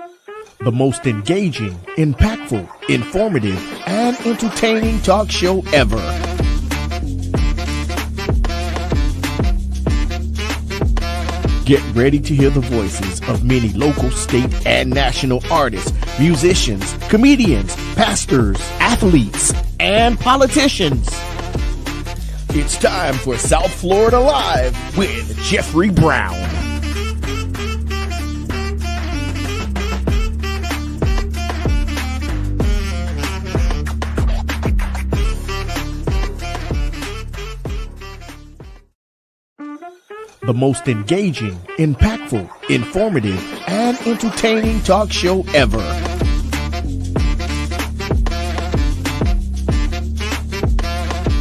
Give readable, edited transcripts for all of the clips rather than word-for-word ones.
The most engaging, impactful, informative, and entertaining talk show ever. Get ready to hear the voices of many local, state, and national artists, musicians, comedians, pastors, athletes, and politicians. It's time for South Florida Live with Jeffrey Brown. The most engaging, impactful, informative, and entertaining talk show ever.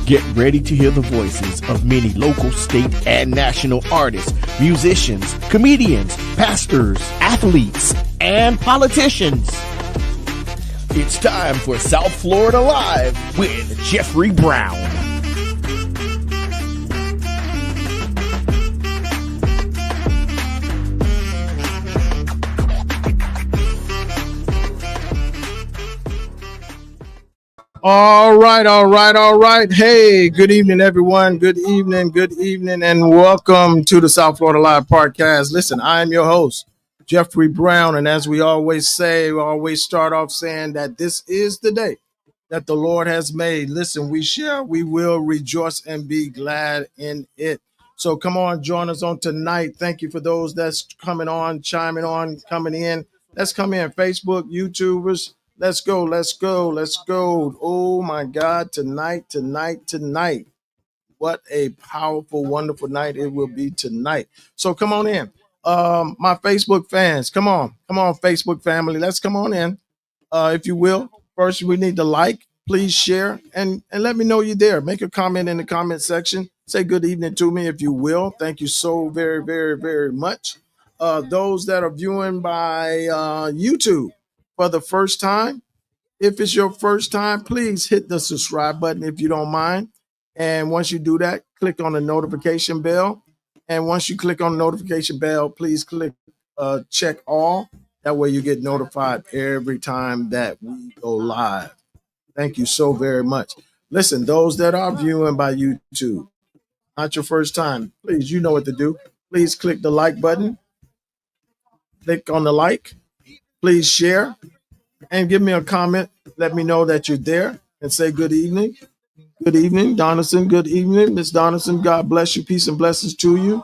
Get ready to hear the voices of many local, state, and national artists, musicians, comedians, pastors, athletes, and politicians. It's time for South Florida Live with Jeffrey Brown. All right. Hey, good evening, everyone. Good evening, and welcome to the South Florida Live podcast. Listen, I am your host, Jeffrey Brown, and as we always say, we always start off saying that this is the day that the Lord has made. Listen, we will rejoice and be glad in it. So come on, join us on tonight. Thank you for those that's coming on, chiming on, coming in. Let's come in, Facebook, YouTubers. Let's go. Oh my God, tonight. What a powerful, wonderful night it will be tonight. So come on in. My Facebook fans, come on, Facebook family. Let's come on in. If you will. First, we need to like, please share, and let me know you're there. Make a comment in the comment section. Say good evening to me if you will. Thank you so very, very, very much. Those that are viewing by YouTube for the first time, if it's your first time, please hit the subscribe button if you don't mind. And once you do that, click on the notification bell. And once you click on the notification bell, please click check all. That way you get notified every time that we go live. Thank you so very much. Listen, those that are viewing by YouTube, not your first time, please, you know what to do. Please click the like button. Click on the like. Please share. And give me a comment. Let me know that you're there and say good evening. Good evening, Donaldson. Good evening, Miss Donaldson. God bless you. Peace and blessings to you.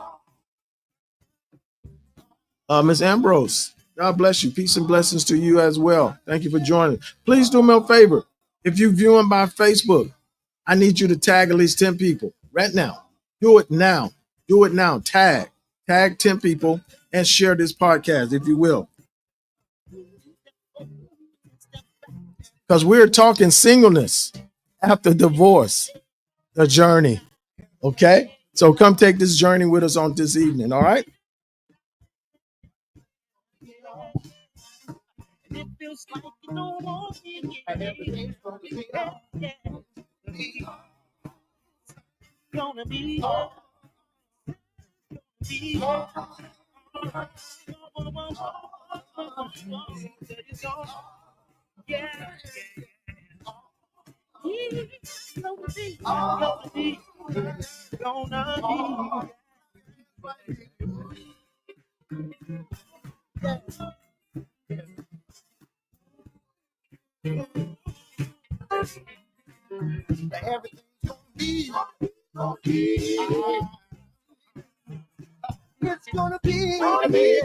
Miss Ambrose, God bless you. Peace and blessings to you as well. Thank you for joining. Please do me a favor. If you're viewing by Facebook, I need you to tag at least 10 people right now. Do it now. Tag 10 people and share this podcast, if you will. Because we're talking singleness after divorce, the journey. Okay? So come take this journey with us on this evening, all right? It feels like you don't want me gonna be yeah. It's gonna be.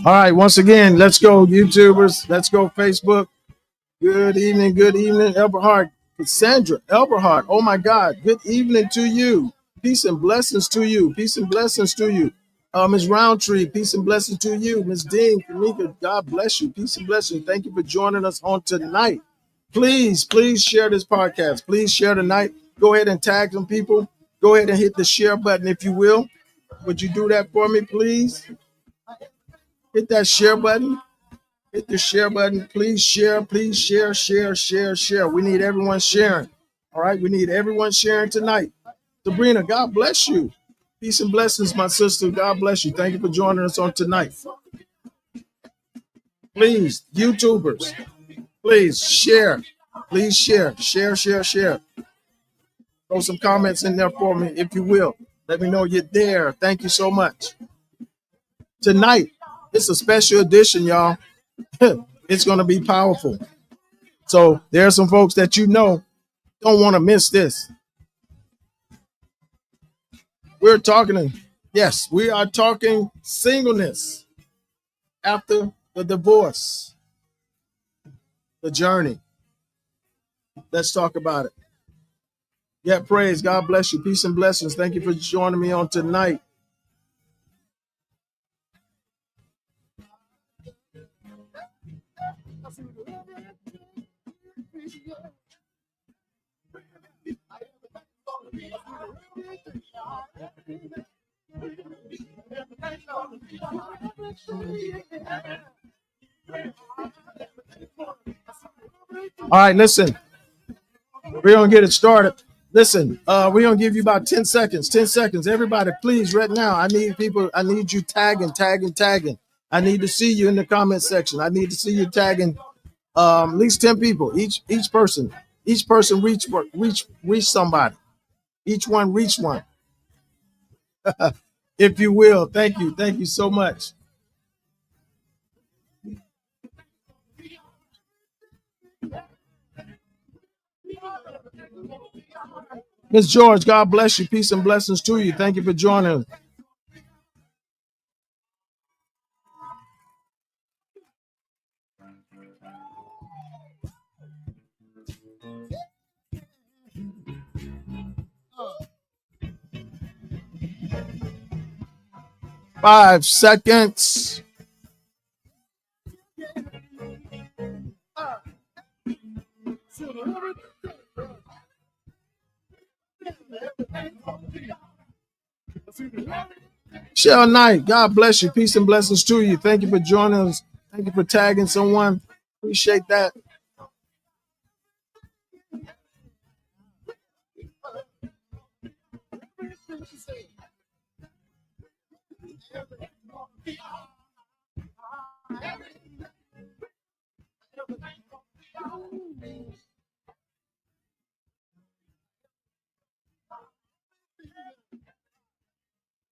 All right, once again, let's go, YouTubers. Let's go, Facebook. Good evening, Elberhard. Cassandra, Elberhard. Oh my God. Good evening to you. Peace and blessings to you. Ms. Roundtree, peace and blessings to you. Ms. Dean, Kamika, God bless you. Peace and blessings. Thank you for joining us on tonight. Please share this podcast. Please share tonight. Go ahead and tag some people. Go ahead and hit the share button if you will. Would you do that for me, please? Hit that share button. Hit the share button. Please share. Share. We need everyone sharing. All right. We need everyone sharing tonight. Sabrina, God bless you. Peace and blessings, my sister. God bless you. Thank you for joining us on tonight. Please, YouTubers, please share. Please share. Share, share, share. Throw some comments in there for me, if you will. Let me know you're there. Thank you so much. Tonight, it's a special edition, y'all. It's going to be powerful. So there are some folks that you know don't want to miss this. We're talking, yes, we are talking singleness after the divorce, the journey. Let's talk about it. Yeah, praise. God bless you. Peace and blessings. Thank you for joining me on tonight. All right, listen. We're gonna get it started. Listen, we're gonna give you about 10 seconds. 10 seconds. Everybody, please, right now. I need people, I need you tagging, tagging, tagging. I need to see you in the comment section. I need to see you tagging at least 10 people. Each person. Each person reach somebody. Each one reach one. If you will. Thank you. Thank you so much. Miss George, God bless you. Peace and blessings to you. Thank you for joining us. 5 seconds. Shell Knight, God bless you. Peace and blessings to you. Thank you for joining us. Thank you for tagging someone. Appreciate that.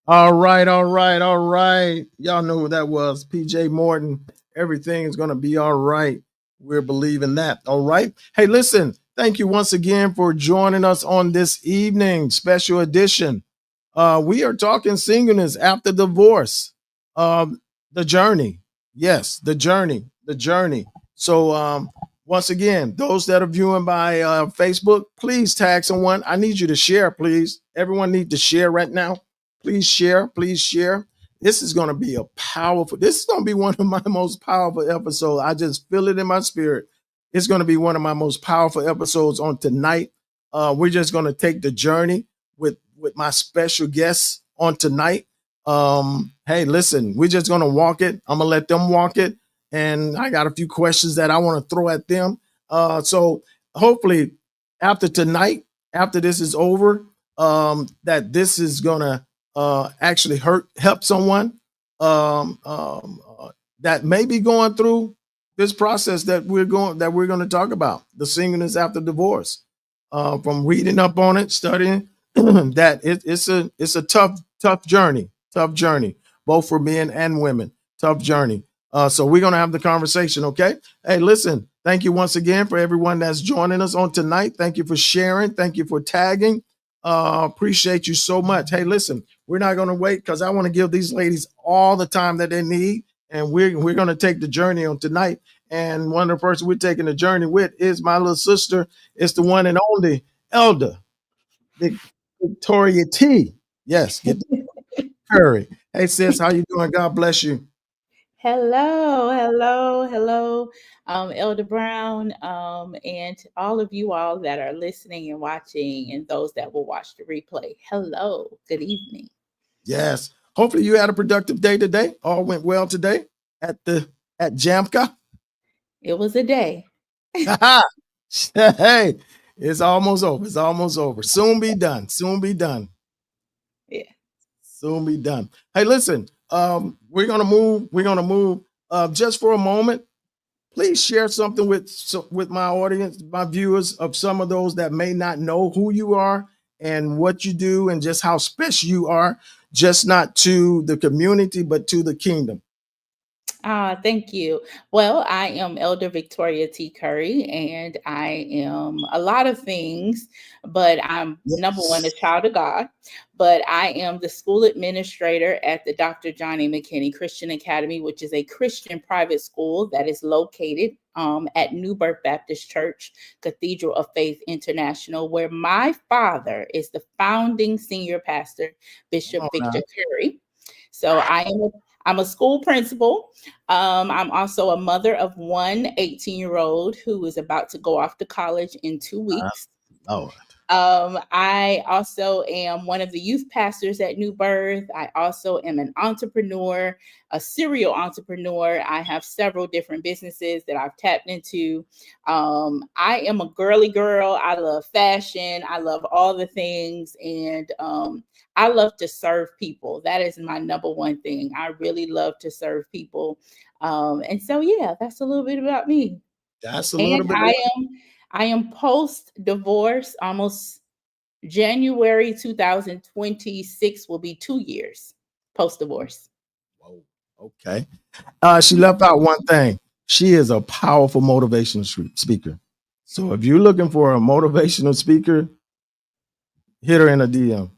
All right, all right, all right. Y'all know who that was. PJ Morton. Everything is going to be all right. We're believing that. All right. Hey, listen, thank you once again for joining us on this evening special edition. We are talking singleness after divorce. The journey. Yes, the journey. The journey. So, once again, those that are viewing by Facebook, please tag someone. I need you to share, please. Everyone need to share right now. Please share. Please share. This is going to be a powerful, this is going to be one of my most powerful episodes. I just feel it in my spirit. It's going to be one of my most powerful episodes on tonight. We're just going to take the journey with my special guests on tonight. Hey, listen, we're just going to walk it. I'm going to let them walk it. And I got a few questions that I want to throw at them. So hopefully after tonight, after this is over, that this is going to actually help someone that may be going through this process that we're going to talk about, the singleness after divorce. From reading up on it, studying that it's a tough journey, both for men and women. Tough journey. So we're gonna have the conversation, okay? Hey, listen, thank you once again for everyone that's joining us on tonight. Thank you for sharing. Thank you for tagging. Appreciate you so much. Hey, listen, we're not gonna wait because I want to give these ladies all the time that they need, and we're gonna take the journey on tonight. And one of the persons we're taking the journey with is my little sister. It's the one and only Elder Victoria T. Yes, get Curry. Hey sis, how you doing? God bless you. Hello, hello, hello, Elder Brown, and to all of you all that are listening and watching, and those that will watch the replay. Hello, good evening. Yes. Hopefully you had a productive day today. All went well today at Jamka. It was a day. Hey, It's almost over. It's almost over. Soon be done. Soon be done. Yeah. Soon be done. Hey, listen. We're gonna move. We're gonna move. Just for a moment, please share something with my audience, my viewers, of some of those that may not know who you are and what you do, and just how special you are, just not to the community, but to the kingdom. Thank you. Well, I am Elder Victoria T. Curry, and I am a lot of things, but I'm number one, a Yes. child of God. But I am the school administrator at the Dr. Johnny McKinney Christian Academy, which is a Christian private school that is located at New Birth Baptist Church, Cathedral of Faith International, where my father is the founding senior pastor, Come Bishop on Victor now. Curry. So I'm a school principal. I'm also a mother of one 18-year-old who is about to go off to college in 2 weeks. Oh, I also am one of the youth pastors at New Birth. I also am an entrepreneur, a serial entrepreneur. I have several different businesses that I've tapped into. I am a girly girl. I love fashion. I love all the things. And I love to serve people. That is my number one thing. I really love to serve people. And so, yeah, that's a little bit about me. that's a little And bit. I am post divorce. Almost January 2026 will be 2 years post divorce. Whoa. Okay. She left out one thing. She is a powerful motivational speaker. So if you're looking for a motivational speaker, hit her in a DM.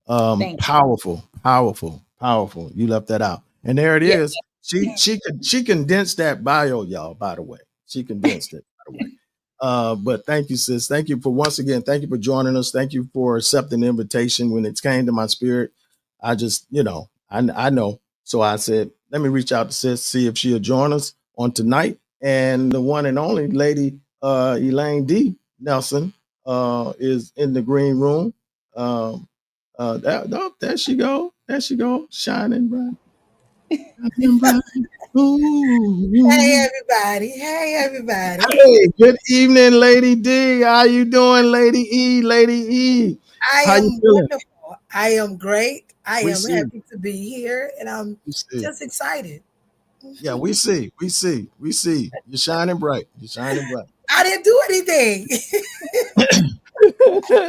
Thank you. Powerful, powerful, powerful. You left that out, and there it Yeah. is. She condensed that bio, y'all. By the way, she condensed it. By the way, but thank you, sis. Thank you for once again. Thank you for joining us. Thank you for accepting the invitation when it came to my spirit. I just, I know. So I said, let me reach out to sis, see if she'll join us on tonight. And the one and only lady, Elaine D. Nelson, is in the green room. Um, there she go. There she go. Shining bright. Shining bright. Hey Ooh. everybody. Hey everybody. Hey, good evening, Lady D. How you doing, Lady E? Lady E. I How you am feeling? wonderful. I am great. I We am see. happy to be here and I'm We see. just excited. Yeah, we see. We see. We see. You're shining bright. You're shining bright. I didn't do anything.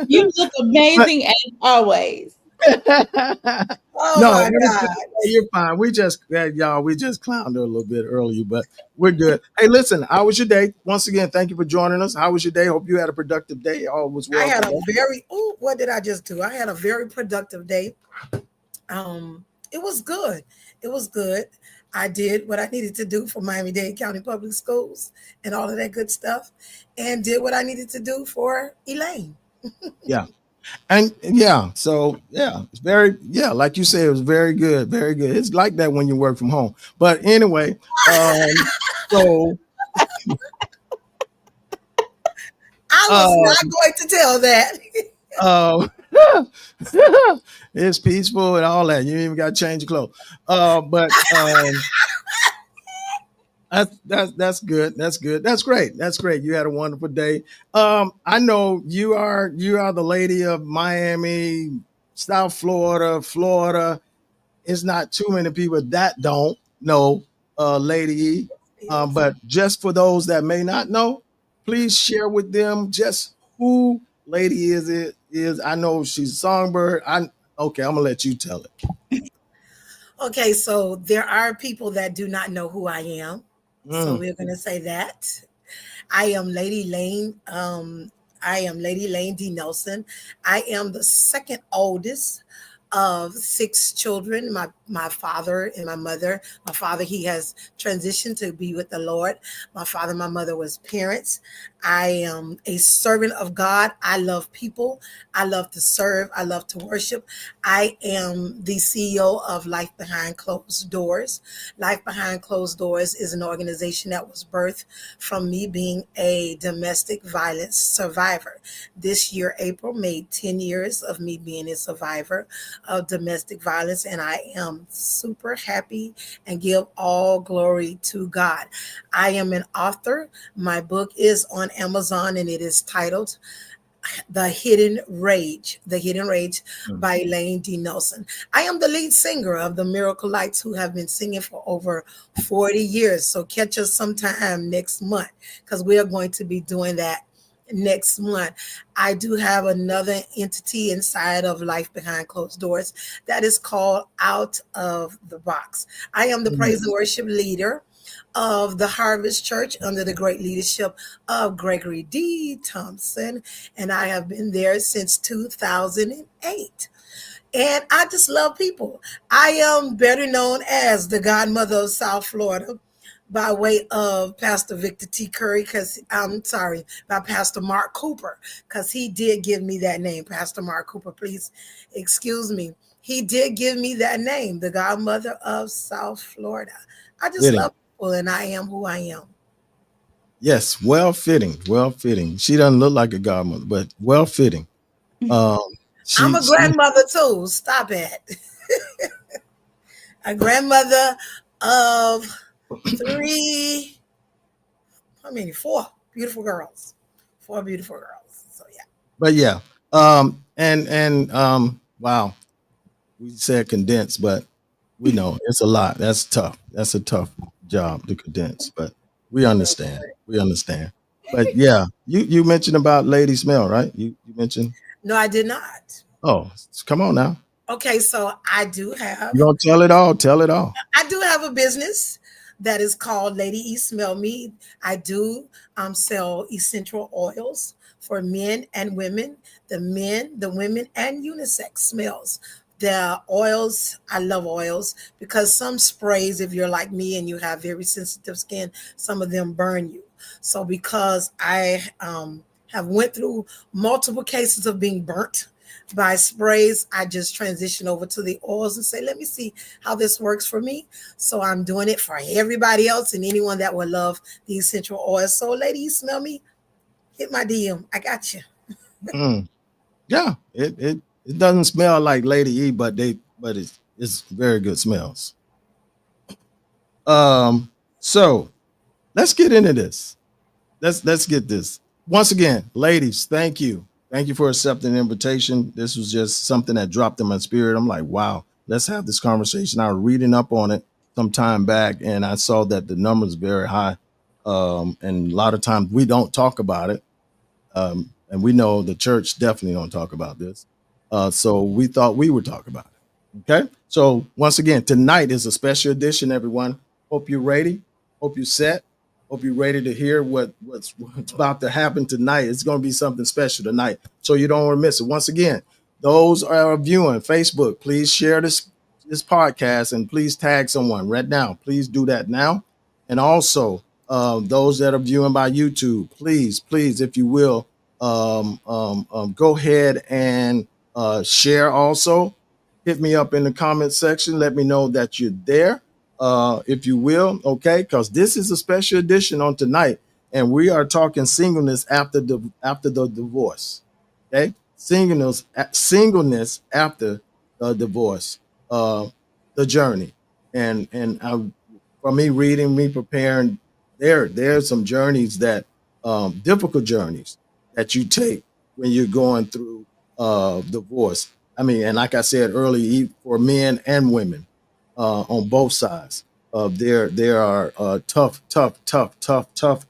You look But amazing as always. Oh no, my everything, God. you're fine. We just, y'all, we just clowned her a little bit earlier, but we're good. Hey, listen, how was your day? Once again, thank you for joining us. How was your day? Hope you had a productive day. All was I well had a today. what did I just do? I had a very productive day. It was good. It was good. I did what I needed to do for Miami-Dade County Public Schools and all of that good stuff and did what I needed to do for Elaine. Yeah. And yeah, so yeah, it's very, yeah, like you said, it was very good, very good. It's like that when you work from home. But anyway, so I was uh not going to tell that. uh it's peaceful and all that. You ain't even got to change your clothes. But that's good. That's good. That's great. That's great. You had a wonderful day. I know you are the lady of Miami, South Florida, Florida. It's not too many people that don't know Lady E. Yes. But just for those that may not know, please share with them just who Lady is. I know she's a songbird. Okay, I'm gonna let you tell it. Okay, so there are people that do not know who I am. So Mm, we're going to say that. I am Lady Lane. I am Lady Lane D. Nelson. I am the second oldest of six children. My father and my mother. My father, he has transitioned to be with the Lord. My father and my mother was parents. I am a servant of God. I love people. I love to serve. I love to worship. I am the CEO of Life Behind Closed Doors. Life Behind Closed Doors is an organization that was birthed from me being a domestic violence survivor. This year, April, made 10 years of me being a survivor of domestic violence, and I am super happy and give all glory to God. I am an author. My book is on Amazon and it is titled The Hidden Rage by Elaine D. Nelson. I am the lead singer of the Miracle Lights, who have been singing for over 40 years. So catch us sometime next month, because we are going to be doing that next month. I do have another entity inside of Life Behind Closed Doors that is called Out of the Box. I am the praise and worship leader of the Harvest Church under the great leadership of Gregory D. Thompson, and I have been there since 2008. And I just love people. I am better known as the godmother of South Florida by way of Pastor Victor T. Curry, because I'm sorry, by Pastor Mark Cooper, because he did give me that name. Pastor Mark Cooper, please excuse me. He did give me that name, the godmother of South Florida. I just Fitting. love people, and I am who I am. Yes, well fitting, well fitting. She doesn't look like a godmother, but well fitting. Um, I'm she, a she grandmother too. Stop it. A grandmother of three, I mean, four beautiful girls. Four beautiful girls. So yeah. but yeah. Wow, we said condensed, but we know it's a lot. That's tough. That's a tough job to condense, but we understand. We understand. But yeah, you mentioned about Lady Smell, right? You mentioned. No, I did not. Oh, come on now. Okay, so You gonna tell it all? Tell it all. I do have a business that is called Lady E Smell Me. I do sell essential oils for men and women, the men, the women, and unisex smells. The oils, I love oils because some sprays, if you're like me and you have very sensitive skin, some of them burn you. So because I have went through multiple cases of being burnt by sprays, I just transition over to the oils and say, let me see how this works for me. So I'm doing it for everybody else and anyone that would love the essential oils. So, lady, you smell me? Hit my DM. I got you. Mm. Yeah, it doesn't smell like Lady E, but it's very good smells. So let's get into this. Let's get this. Once again, ladies, thank you. Thank you for accepting the invitation. This was just something that dropped in my spirit. I'm like, wow, let's have this conversation. I was reading up on it some time back and I saw that the number's very high. And a lot of times we don't talk about it. And we know the church definitely don't talk about this. So we thought we would talk about it. Okay. So once again, tonight is a special edition, everyone. Hope you're ready. Hope you're set. Hope you're ready to hear what's about to happen tonight. It's going to be something special tonight. So you don't want to miss it. Once again, those are viewing Facebook, please share this podcast and please tag someone right now. Please do that now. And also, those that are viewing by YouTube, please, if you will, go ahead and share also. Hit me up in the comment section. Let me know that you're there, if you will, okay? Because this is a special edition on tonight, and we are talking singleness after the divorce, okay? Singleness after the divorce, the journey, and for me reading, me preparing, there's some journeys that difficult journeys that you take when you're going through divorce. I mean, and like I said earlier, for men and women on both sides, there are tough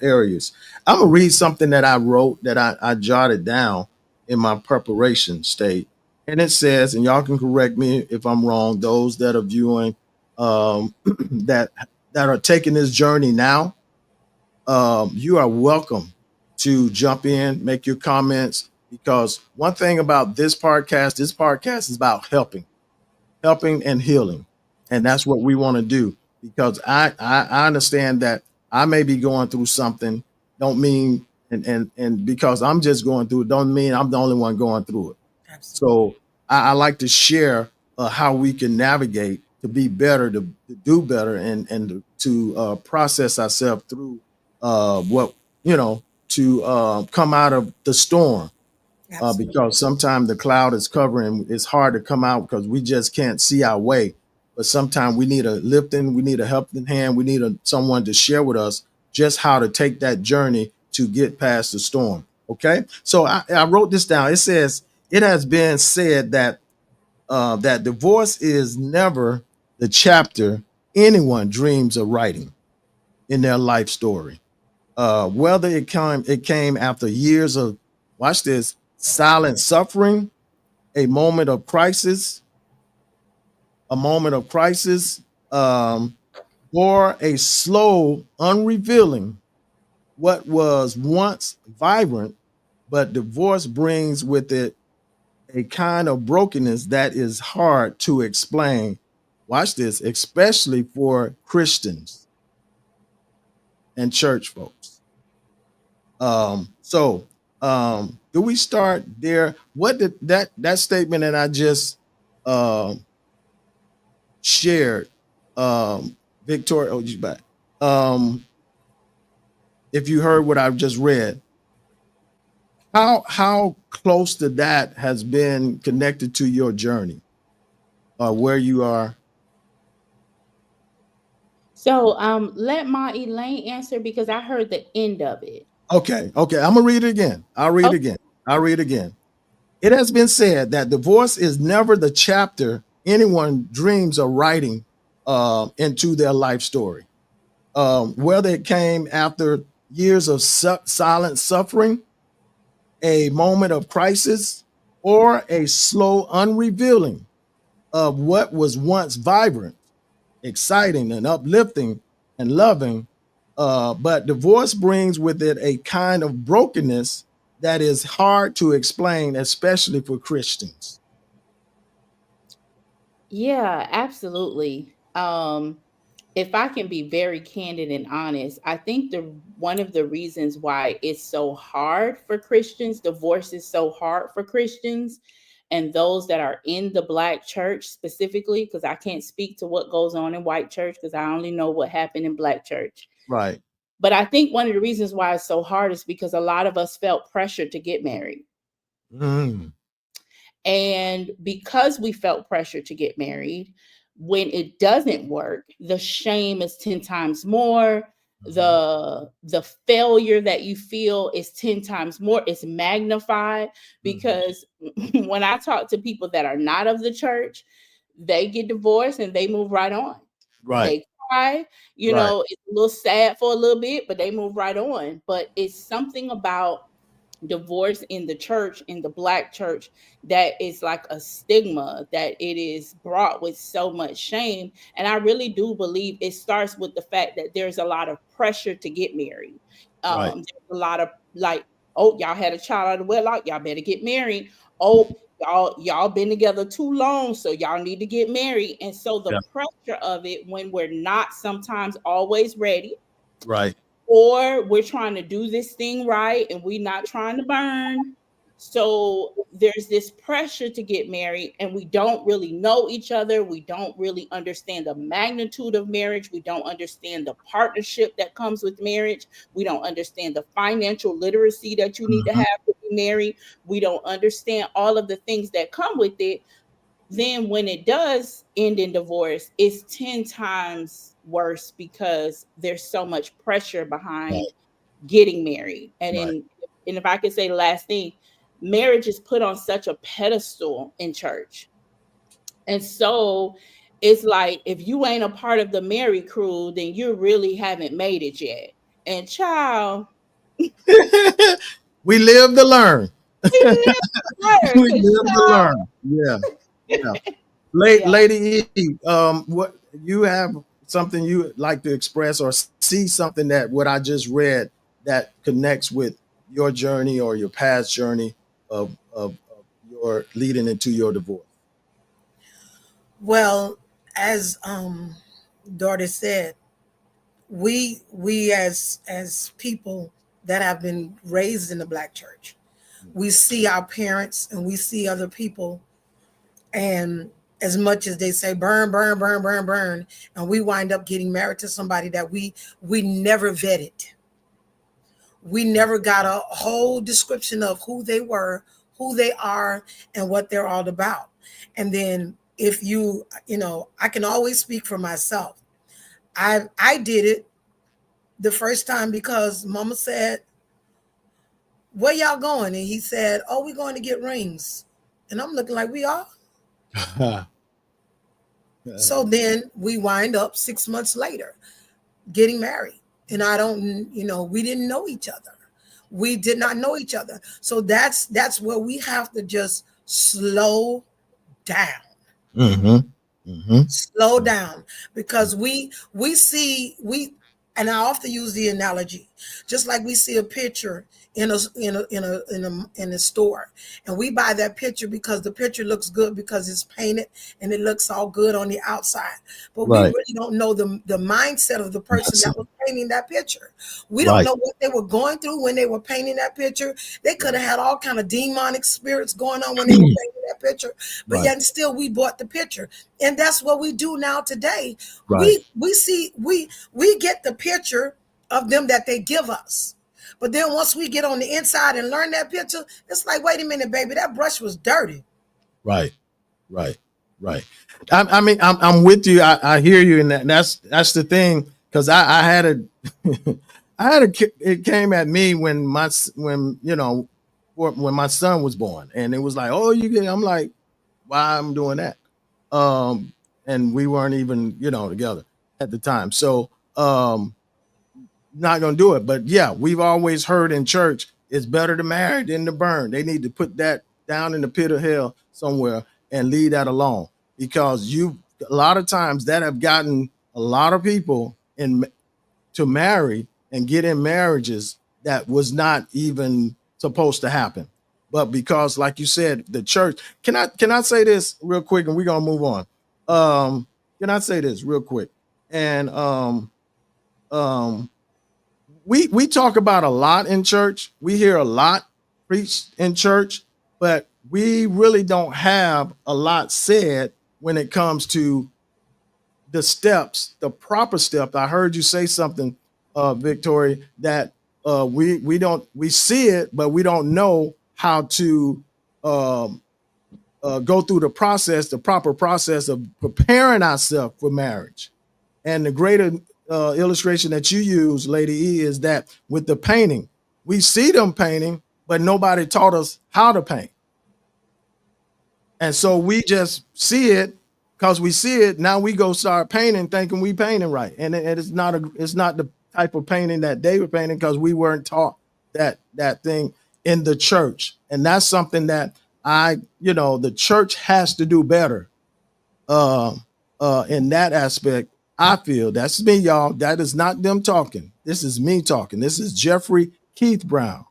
areas. I'm gonna read something that I wrote that I jotted down in my preparation state, and it says, and y'all can correct me if I'm wrong. Those that are viewing, that are taking this journey now, you are welcome to jump in, make your comments, because one thing about this podcast is about helping and healing. And that's what we want to do, because I understand that I may be going through something, don't mean, and because I'm just going through it, don't mean I'm the only one going through it. Absolutely. So I like to share how we can navigate to be better, to do better, and to process ourselves through what to come out of the storm. Absolutely. Because sometimes the cloud is covering. It's hard to come out because we just can't see our way. But sometimes we need a lifting, we need a helping hand, we need someone to share with us just how to take that journey to get past the storm. Okay, so I wrote this down. It says it has been said that that divorce is never the chapter anyone dreams of writing in their life story. Whether it came after years of, watch this, silent suffering, a moment of crisis, a moment of crisis, um, or a slow unrevealing what was once vibrant, but divorce brings with it a kind of brokenness that is hard to explain. Watch this, especially for Christians and church folks. Do we start there? What did that statement that I just um shared, Victoria? Oh, you back. Um, if you heard what I've just read, how close to that has been connected to your journey, where you are? So let my Elaine answer because I heard the end of it. Okay, okay. I'm gonna read it again. I'll read Oh, it again. I'll read it again. It has been said that divorce is never the chapter anyone dreams of writing into their life story. Whether it came after years of silent suffering, a moment of crisis, or a slow unrevealing of what was once vibrant, exciting, and uplifting and loving. But divorce brings with it a kind of brokenness that is hard to explain, especially for Christians. yeah, absolutely. If I can be very candid and honest, I think the one of the reasons why it's so hard for Christians, divorce is so hard for Christians and those that are in the black church specifically, because I can't speak to what goes on in white church because I only know what happened in black church. Right. But I think one of the reasons why it's so hard is because a lot of us felt pressure to get married. Mm, And because we felt pressure to get married, when it doesn't work, the shame is 10 times more. mhm. The failure that you feel is 10 times more. It's magnified Mhm. because when I talk to people that are not of the church, they get divorced and they move right on. Right. They cry, Right. it's a little sad for a little bit, but they move right on. But it's something about divorce in the church, in the black church, that is like a stigma, that it is brought with so much shame. And I really do believe it starts with the fact that there's a lot of pressure to get married. Right. There's a lot of like, oh, y'all had a child out of wedlock, y'all better get married. Oh, y'all been together too long, so y'all need to get married. And so the Yeah. pressure of it, when we're not sometimes always ready, Right. or we're trying to do this thing right and we're not trying to burn. So there's this pressure to get married, and we don't really know each other. We don't really understand the magnitude of marriage. We don't understand the partnership that comes with marriage. We don't understand the financial literacy that you need to Mhm. have to be married. We don't understand all of the things that come with it. Then when it does end in divorce, it's 10 times worse because there's so much pressure Right. behind getting married. Right. And if I could say the last thing, marriage is put on such a pedestal in church. And so it's like if you ain't a part of the married crew, then you really haven't made it yet. And child, We live to learn. we live there We because live to learn. Yeah. Yeah. yeah. Lady E, what you have something you like to express or see something that what I just read that connects with your journey or your past journey of your leading into your divorce. Well, as daughter said, we as people that have been raised in the black church, we see our parents and we see other people, and as much as they say burn, burn, burn, burn, burn, and we wind up getting married to somebody that we never vetted. We never got a whole description of who they were, who they are, and what they're all about. And then if I can always speak for myself. I did it the first time because mama said where y'all going? And he said, oh, we're going to get rings. And I'm looking like, we are? So then we wind up 6 months later getting married. And I don't, we didn't know each other. We did not know each other. So that's where we have to just slow down. Mm-hmm. Mm-hmm. Slow down, because we and I often use the analogy, just like we see a picture in a store, and we buy that picture because the picture looks good because it's painted and it looks all good on the outside, but we Right. really don't know the mindset of the person That's that it. was painting that picture. We don't Right. know what they were going through when they were painting that picture. They could have had all kind of demonic spirits going on when they were painting that picture, but Right. yet still we bought the picture. And that's what we do now today. Right. We get the picture of them that they give us, but then once we get on the inside and learn that picture, it's like, wait a minute, baby, that brush was dirty. Right. Right. Right. I mean, I'm with you. I hear you in that. That's the thing, because I had a it came at me when when my son was born, and it was like, oh, you get. I'm like, why I'm doing that? Um, and we weren't even together at the time, so not gonna do it. But yeah, we've always heard in church it's better to marry than to burn. They need to put that down in the pit of hell somewhere and leave that alone, because you a lot of times that have gotten a lot of people in to marry and get in marriages that was not even supposed to happen. But because, like you said, the church, can I say this real quick and we're gonna move on. Can I say this real quick? And um we talk about a lot in church. We hear a lot preached in church, but we really don't have a lot said when it comes to the steps, the proper steps. I heard you say something, Victoria, that we see it, but we don't know how to um, go through the proper process of preparing ourselves for marriage. And the greater illustration that you use, Lady E, is that with the painting, we see them painting, but nobody taught us how to paint. And so we just see it because we see it. Now we go start painting, thinking we painting right, and it's not the type of painting that they were painting because we weren't taught that thing in the church. And that's something that the church has to do better uh, in that aspect. I feel that's me, y'all. That is not them talking. This is me talking. This is Jeffrey Keith Brown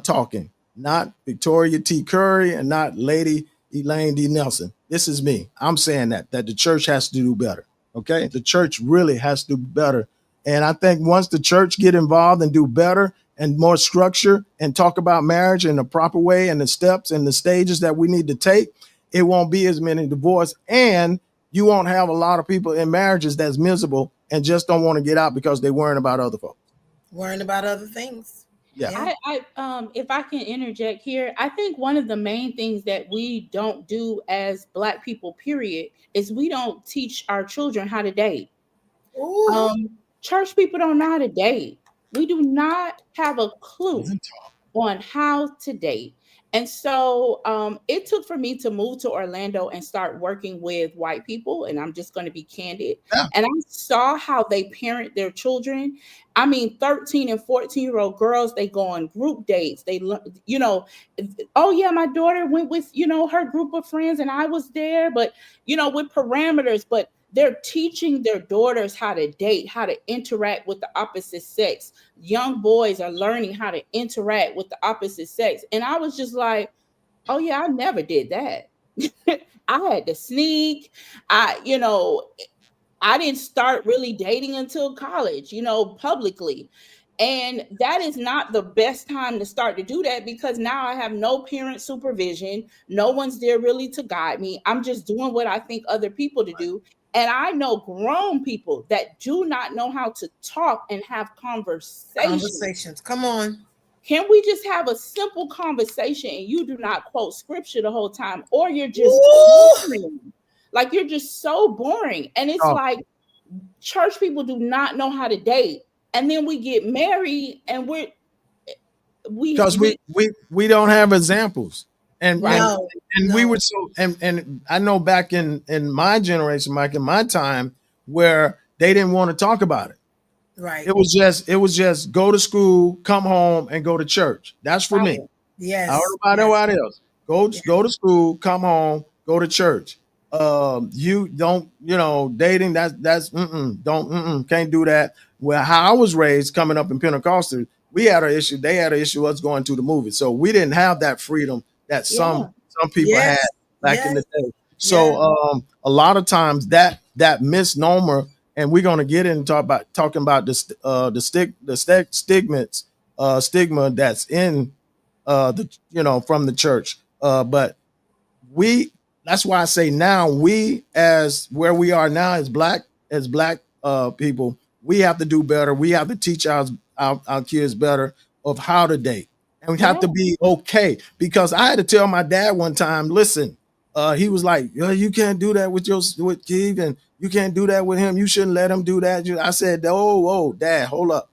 talking, not Victoria T. Curry and not Lady Elaine D. Nelson. This is me. I'm saying that the church has to do better. Okay, the church really has to do better. And I think once the church get involved and do better and more structure and talk about marriage in the proper way and the steps and the stages that we need to take, it won't be as many divorce, and you won't have a lot of people in marriages that's miserable and just don't want to get out because they're worrying about other folks. Worrying about other things. Yeah. If I can interject here, I think one of the main things that we don't do as Black people, period, is we don't teach our children how to date. Ooh. Church people don't know how to date. We do not have a clue on how to date. And so it took for me to move to Orlando and start working with white people. And I'm just going to be candid. Yeah. And I saw how they parent their children. I mean, 13 and 14-year-old girls, they go on group dates. They, oh yeah, my daughter went with, her group of friends and I was there, but, with parameters, but they're teaching their daughters how to date, how to interact with the opposite sex. Young boys are learning how to interact with the opposite sex. And I was just like, oh yeah, I never did that. I had to sneak. I didn't start really dating until college, publicly. And that is not the best time to start to do that, because now I have no parent supervision. No one's there really to guide me. I'm just doing what I think other people to do. And I know grown people that do not know how to talk and have conversations. Come on. Can we just have a simple conversation and you do not quote scripture the whole time, or you're just boring. Like, you're just so boring. And it's like, church people do not know how to date. And then we get married and because we don't have examples, and Right. we were so, and I know back in my generation, Mike, in my time, where they didn't want to talk about it. Right. It was just go to school, come home, and go to church. That's for me. I don't know Yes. about Yes. nobody else. Go to school, come home, go to church. You don't, dating. Can't do that. Well, how I was raised, coming up in Pentecostal, we had an issue. They had an issue us going to the movies, so we didn't have that freedom that Yeah. some people had Yes. back in the Yes. day. Yes. So a lot of times that misnomer, and we're going to get into talking about stigma that's in from the church. But we that's why I say now, we, as where we are now as black people, we have to do better. We have to teach our kids better of how to date, and we have to Yeah. be okay. Because I had to tell my dad one time, listen, he was like, you can't do that with Keith, and you can't do that with him. You shouldn't let him do that. I said, oh, Dad, hold up.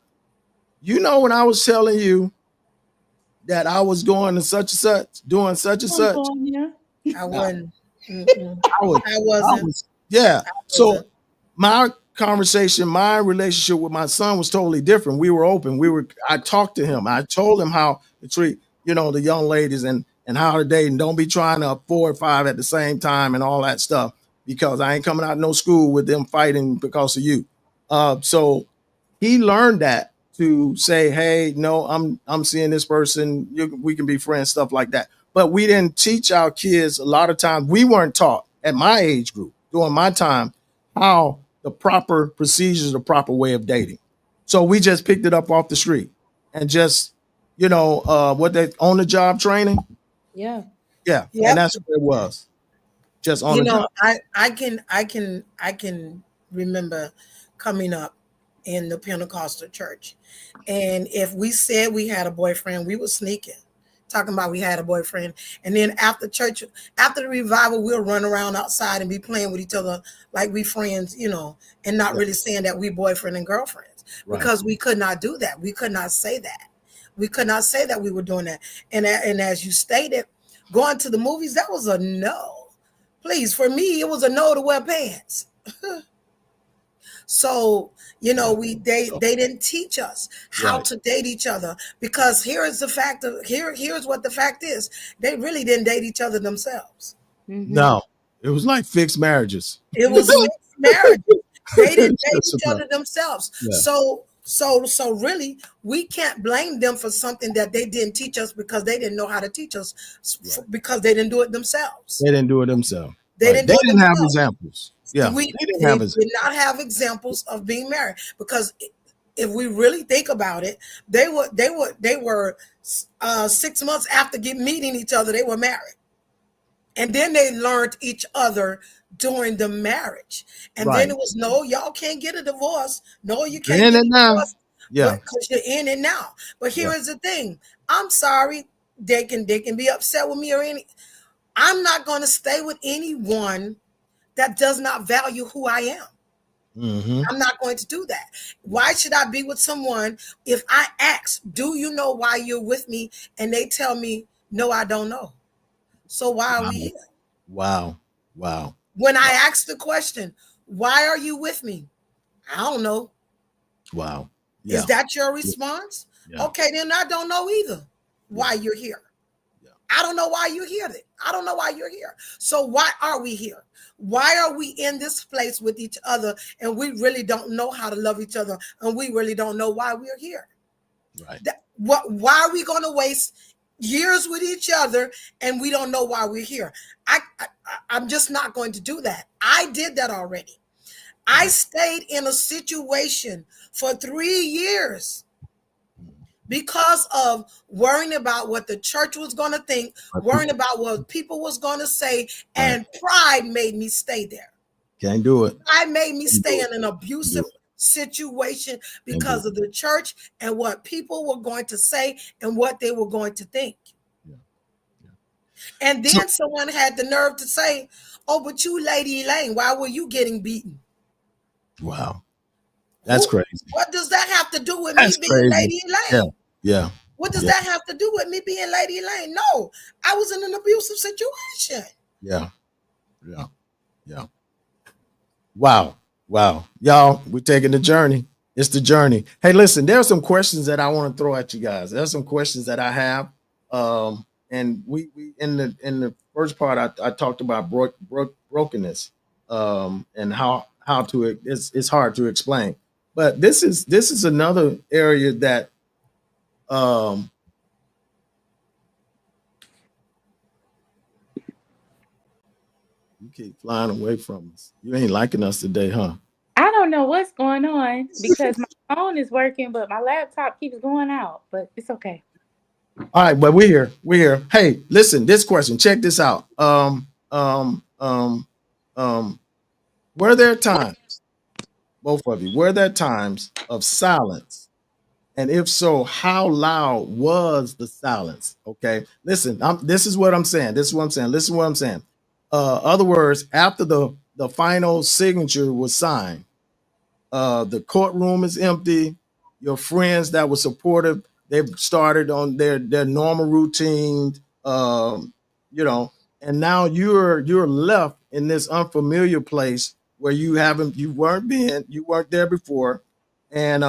When I was telling you that I was going to such and such, doing such and I'm such, going there. I wasn't. Mm-mm. I was, I wasn't. yeah. I So wasn't. my conversation, my relationship with my son was totally different. We were open. I talked to him. I told him how to treat, the young ladies, and how to date, and don't be trying to 4 or 5 at the same time and all that stuff, because I ain't coming out of no school with them fighting because of you. So he learned that, to say, hey, no, I'm seeing this person, we can be friends, stuff like that. But we didn't teach our kids. A lot of times we weren't taught at my age group during my time how the proper procedures, the proper way of dating. So we just picked it up off the street, and just, what they on the job training. Yeah. Yeah. Yep. And that's what it was. Just on the job. I can remember coming up in the Pentecostal church, and if we said we had a boyfriend, we were sneaking, talking about we had a boyfriend, and then after church, after the revival, we'll run around outside and be playing with each other like we friends, and not really saying that we boyfriend and girlfriends, because we could not do that. We could not say that. We could not say that we were doing that. And as you stated, going to the movies, that was a no. Please, for me, it was a no to wear pants. So, they didn't teach us how to date each other, because here's what the fact is. They really didn't date each other themselves. Mm-hmm. No, it was like fixed marriages. It was mixed marriages. They didn't date each other themselves. Yeah. So really, we can't blame them for something that they didn't teach us, because they didn't know how to teach us, because they didn't do it themselves. They didn't do it themselves. They didn't have examples. Yeah, we did not have examples of being married, because if we really think about it, they were 6 months after meeting each other, they were married, and then they learned each other during the marriage, and then it was, no, y'all can't get a divorce. No, you can't get a divorce. Yeah, because you're in it now. But here is the thing. I'm sorry, they can be upset with me or any. I'm not going to stay with anyone that does not value who I am. Mm-hmm. I'm not going to do that. Why should I be with someone if I ask, do you know why you're with me? And they tell me, no, I don't know. So why are we here? Wow. When I ask the question, why are you with me? I don't know. Wow. Yeah. Is that your response? Yeah. Okay, then I don't know either why you're here. I don't know why you're here. I don't know why you're here. So why are we here? Why are we in this place with each other, and we really don't know how to love each other, and we really don't know why we're here? Right. Why are we going to waste years with each other and we don't know why we're here? I'm just not going to do that. I did that already. I stayed in a situation for 3 years because of worrying about what the church was going to think, worrying about what people was going to say, and pride made me stay there. Can't do it. Pride made me stay in an abusive situation because of the church and what people were going to say and what they were going to think. And then someone had the nerve to say, oh, but you, Lady Elaine, why were you getting beaten? Wow. That's crazy. What does that have to do with me being Lady Elaine? Yeah. What does that have to do with me being Lady Lane? No, I was in an abusive situation. Yeah. Yeah. Yeah. Wow. Wow. Y'all, we're taking the journey. It's the journey. Hey, listen, there are some questions that I want to throw at you guys. There's some questions that I have. And we in the first part I talked about brokenness and how to it's hard to explain. But this is another area that um you keep flying away from us. You ain't liking us today, huh? I don't know what's going on because my phone is working, but my laptop keeps going out. But it's okay. All right, but we're here. We're here. Hey, listen, this question. Check this out. Um, were there times, both of you, were there times of silence? And if so, how loud was the silence? Okay. Listen, this is what I'm saying. This is what I'm saying. Listen to what I'm saying. Other words, after the final signature was signed, the courtroom is empty. Your friends that were supportive, they've started on their normal routine. You know, and now you're left in this unfamiliar place where you weren't there before, and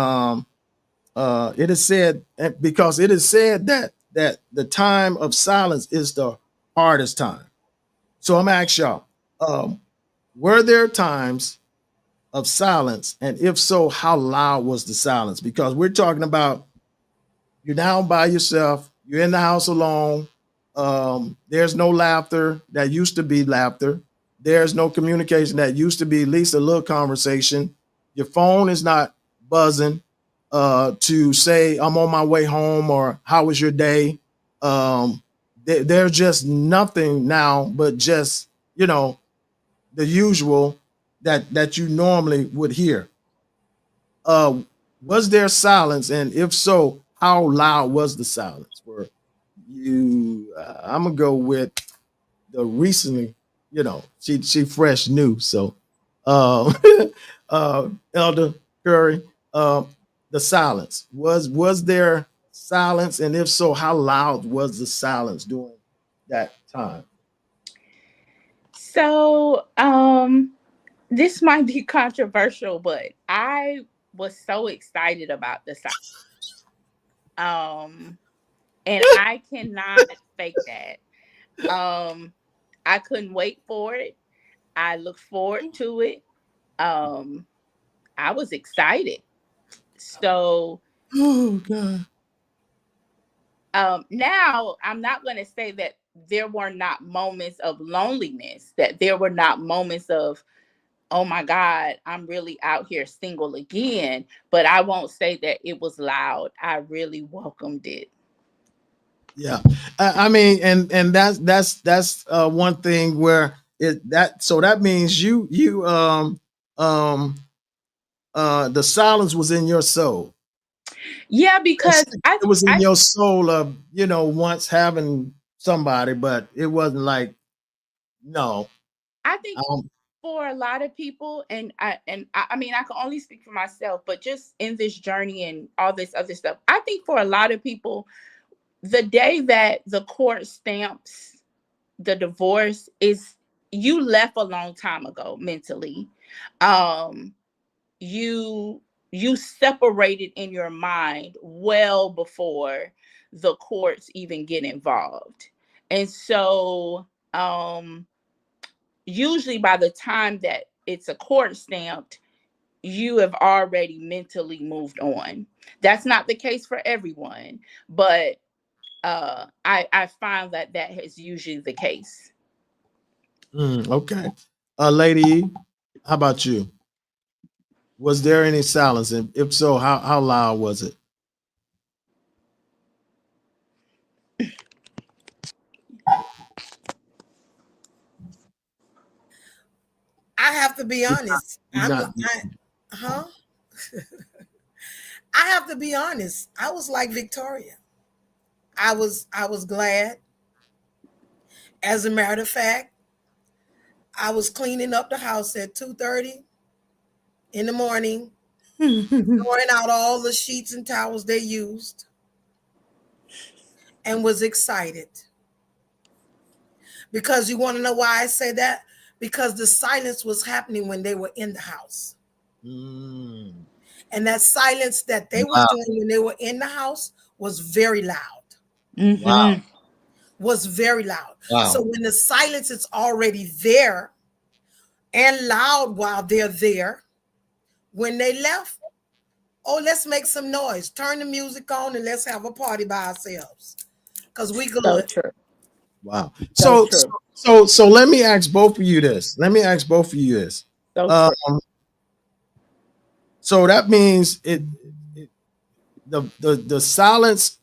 it is said because it is said that the time of silence is the hardest time. So I'm gonna ask y'all, were there times of silence? And if so, how loud was the silence? Because we're talking about you're down by yourself, you're in the house alone. There's no laughter that used to be laughter. There's no communication that used to be at least a little conversation. Your phone is not buzzing to say, I'm on my way home or how was your day? There's just nothing now but just, the usual that you normally would hear. Uh, was there silence, and if so, how loud was the silence? For you, I'm gonna go with the recently. She fresh new. So, uh, Elder Curry, the silence was there silence, and if so, how loud was the silence during that time? So, this might be controversial, but I was so excited about the song. And I cannot fake that. I couldn't wait for it. I looked forward to it. Um, I was excited. So, Oh God. now I'm not going to say that there were not moments of loneliness, that there were not moments of, oh my God, I'm really out here single again. But I won't say that it was loud. I really welcomed it. Yeah, I mean, and that's one thing where so that means um the silence was in your soul. Yeah, because It was in your soul of once having somebody, but it wasn't like no. I think Um, for a lot of people, I mean, I can only speak for myself, but just in this journey and all this other stuff, I think for a lot of people, the day that the court stamps the divorce is, you left a long time ago mentally. Um, you you separated in your mind well before the courts even get involved. And so, usually by the time that it's a court stamped, you have already mentally moved on. That's not the case for everyone, but I find that that is usually the case. okay, Lady, how about you? Was there any silence, and if so, how loud was it? I have to be honest. You're not. Huh? I have to be honest. I was like Victoria. I was glad. As a matter of fact, I was cleaning up the house at 2:30 in the morning, throwing out all the sheets and towels they used. and was excited. Because you want to know why I say that? Because the silence was happening when they were in the house. Mm. And that silence that they were Wow. doing when they were in the house was very loud. Wow. Was very loud. Wow. So when the silence is already there and loud while they're there, when they left, oh, let's make some noise. Turn the music on and let's have a party by ourselves. Because we So good. true. Wow. So So true. so let me ask both of you this. Let me ask both of you this. So Um, true. so that means the silence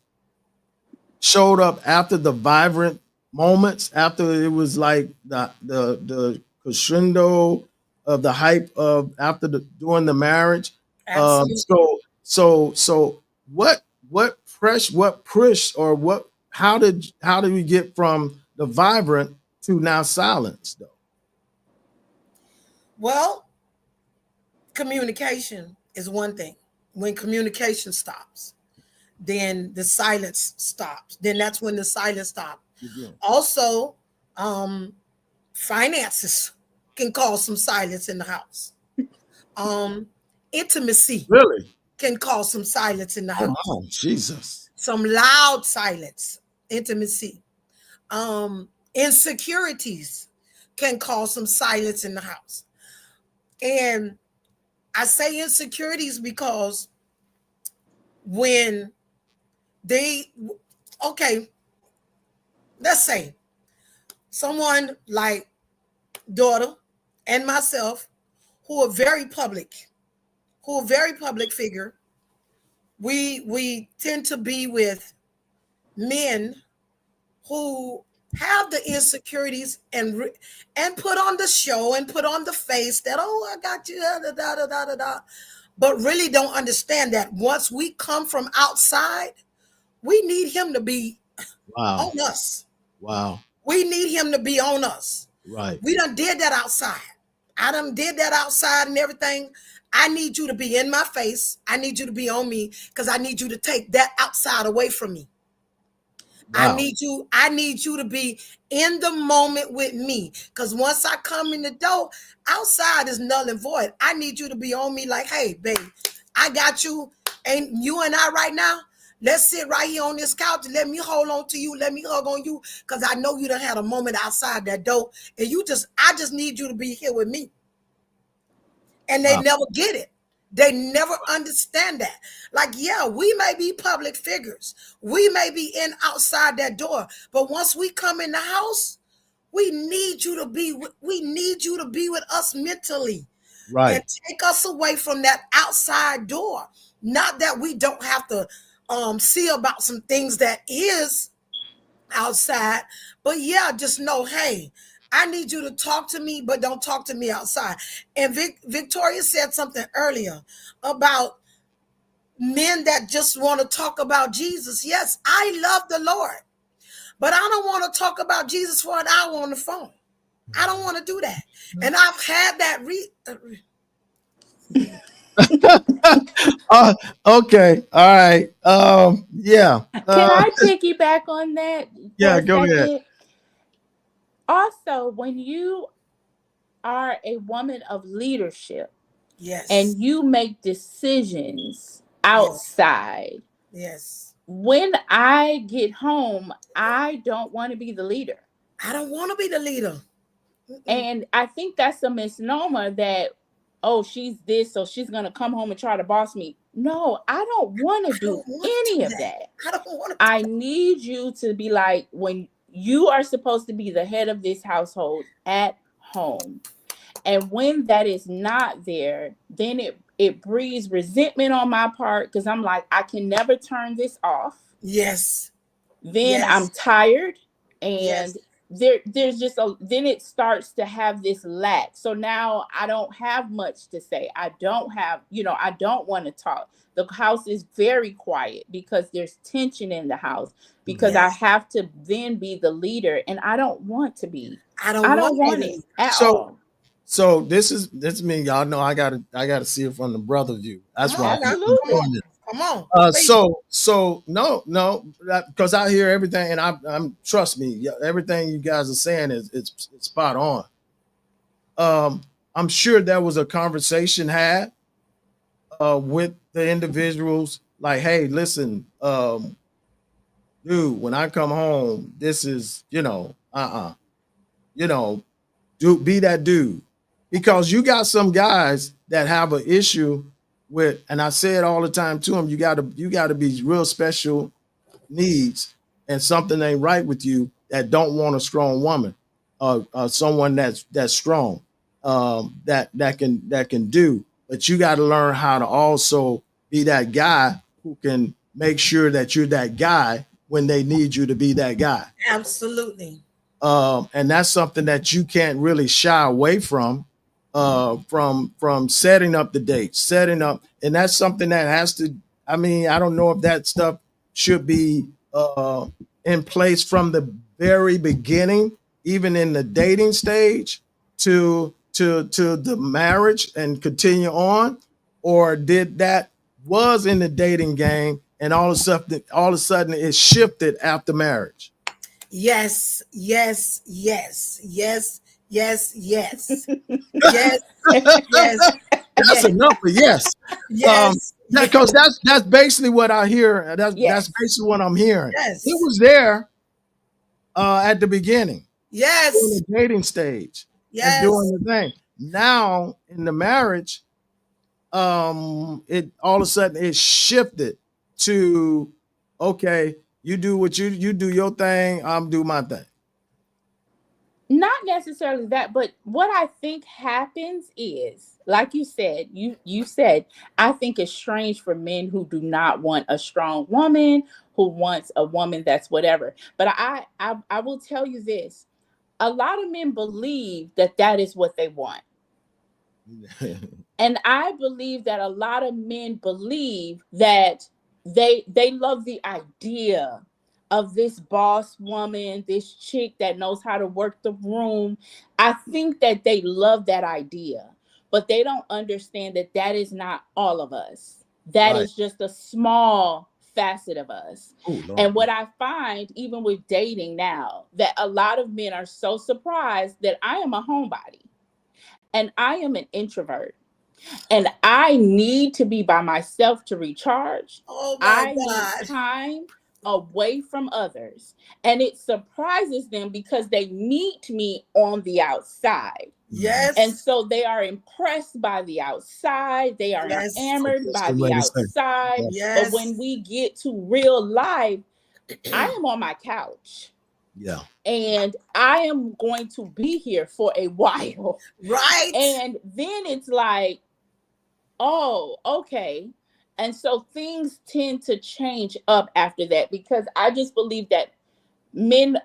showed up after the vibrant moments, after it was like the crescendo of the hype of after the during the marriage. Absolutely. So what push or what how did we get from the vibrant to now silence though? Well, communication is one thing. When communication stops, then the silence stops. Then that's when the silence stops. Again. Also, finances can cause some silence in the house. Intimacy Really? can cause some silence in the Oh house. my Jesus. Some loud silence, intimacy. Insecurities can cause some silence in the house. And I say insecurities because when they, okay, let's say someone like daughter and myself who are very public figure, we tend to be with men who have the insecurities and put on the show and put on the face that, oh, I got you, da, da, da, da, da, da, but really don't understand that once we come from outside, we need him to be Wow. on us. Wow. We need him to be on us. Right. We done did that outside. I done did that outside and everything. I need you to be in my face. I need you to be on me because I need you to take that outside away from me. Wow. I need you to be in the moment with me. Because once I come in the door, outside is null and void. I need you to be on me like, hey, baby, I got you. And you and I right now, let's sit right here on this couch and let me hold on to you. Let me hug on you. Because I know you done had a moment outside that door. And I just need you to be here with me. And they never get it. They never understand that. Like, yeah, we may be public figures. We may be in outside that door. But once we come in the house, we need you to be with us mentally. Right. And take us away from that outside door. Not that we don't have to see about some things that is outside, but yeah, just know, hey, I need you to talk to me, but don't talk to me outside. And Victoria said something earlier about men that just want to talk about Jesus. Yes, I love the Lord, but I don't want to talk about Jesus for an hour on the phone. I don't want to do that. And I've had that Okay. All right. Yeah. Can I piggyback on that for Yeah, a go second? ahead. Also, when you are a woman of leadership yes. and you make decisions outside, Yes. when I get home, I don't want to be the leader. I don't want to be the leader. And I think that's a misnomer that, oh, she's this, so she's going to come home and try to boss me. No, I don't want to do any of that. I don't want to. I need you to be like, when you are supposed to be the head of this household at home. And when that is not there, then it breeds resentment on my part because I'm like, I can never turn this off. Yes. Then I'm tired and there's just then it starts to have this lack. So now I don't have much to say. I don't want to talk. The house is very quiet because there's tension in the house because I have to then be the leader and I don't want to be. I don't want it at all. So this means y'all know I gotta see it from the brother view. That's why I'm doing this. Come on. So no, because I hear everything, and I'm trust me, everything you guys are saying is it's spot on. I'm sure there was a conversation had with the individuals, like, hey, listen, dude, when I come home, this is, you know, do be that dude, because you got some guys that have an issue with, and I say it all the time to them, you got to be real special needs, and something ain't right with you, that don't want a strong woman, someone that's strong, that can do. But you got to learn how to also be that guy who can make sure that you're that guy when they need you to be that guy. Absolutely. And that's something that you can't really shy away from setting up the date, setting up, and that's something that has to. I mean, I don't know if that stuff should be in place from the very beginning, even in the dating stage, to the marriage and continue on, or did that was in the dating game and all of a sudden it shifted after marriage. Yes, yes, yes, yes, yes, yes, yes, yes, That's yes, enough for yes. yes, Because that's basically what I hear. That's Yes. basically what I'm hearing. It yes, was there at the beginning, during yes, the dating stage, and doing yes. the thing. Now in the marriage, it all of a sudden it shifted to, okay, you do what you do your thing, I'm do my thing. Not necessarily that, but what I think happens is, like you said, you said, I think it's strange for men who do not want a strong woman, who wants a woman that's whatever. But I will tell you this: a lot of men believe that that is what they want. And I believe that a lot of men believe that they love the idea of this boss woman, this chick that knows how to work the room. I think that they love that idea, but they don't understand that that is not all of us. That Right. is just a small facet of us. Oh Lord. And what I find, even with dating now, that a lot of men are so surprised that I am a homebody and I am an introvert and I need to be by myself to recharge. Oh my I need God. time away from others. And it surprises them because they meet me on the outside. And Yes, so they are impressed by the outside, they are yes, enamored That's by the the way to say. outside. Yeah. But when yes. we get to real life, I am on my couch Yeah. and I am going to be here for a while. Right. And then it's like, oh, okay. And so things tend to change up after that because I just believe that men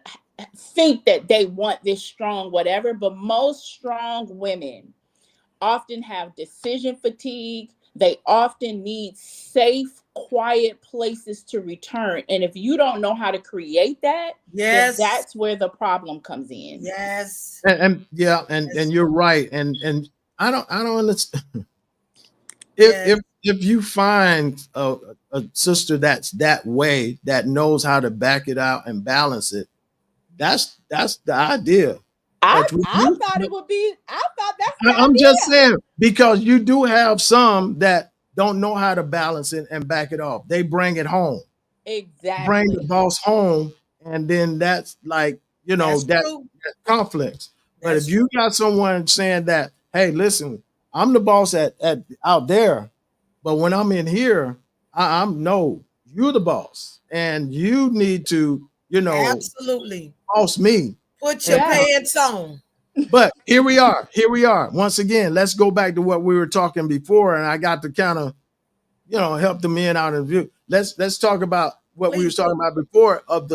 think that they want this strong whatever, but most strong women often have decision fatigue. They often need safe, quiet places to return. And if you don't know how to create that, then Yes, that's where the problem comes in. yes, And yeah, and yes, you're right. And I don't understand. if yes. if if you find a sister that's that way, that knows how to back it out and balance it, that's the idea. I But with I you, thought it would be. I thought that's the I'm just idea. saying, because you do have some that don't know how to balance it and back it off. They bring it home, bring the Exactly. boss home, and then that's like, That's that true. conflicts. But if That's you true. got someone saying that, hey, listen, I'm the boss at out there, but when I'm in here, I'm no, you're the boss, and you need to, Absolutely. boss me. Put your And Yeah. pants on. but here we are. Here we are. Once again, let's go back to what we were talking before, and I got to kind of, help the men out of view. Let's talk about what we were Please talking do. about before, of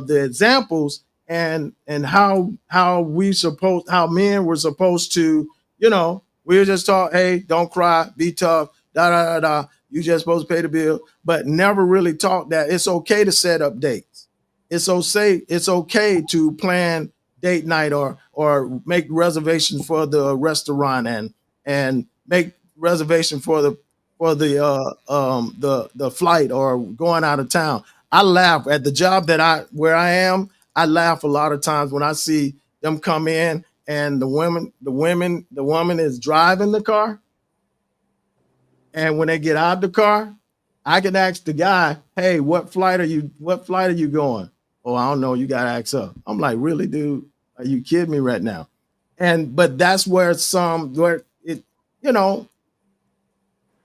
the examples, and how men were supposed to, we were just taught, hey, don't cry, be tough, da da da da. You just supposed to pay the bill, but never really taught that it's okay to set up dates. It's okay to plan date night, or make reservations for the restaurant, and make reservation for the flight or going out of town. I laugh at the job that where I am. I laugh a lot of times when I see them come in and the woman is driving the car, and when they get out of the car, I can ask the guy, "Hey, what flight are you going?" "Oh, I don't know. You got to ask her." I'm like, "Really, dude? Are you kidding me right now?" And but that's where it, you know,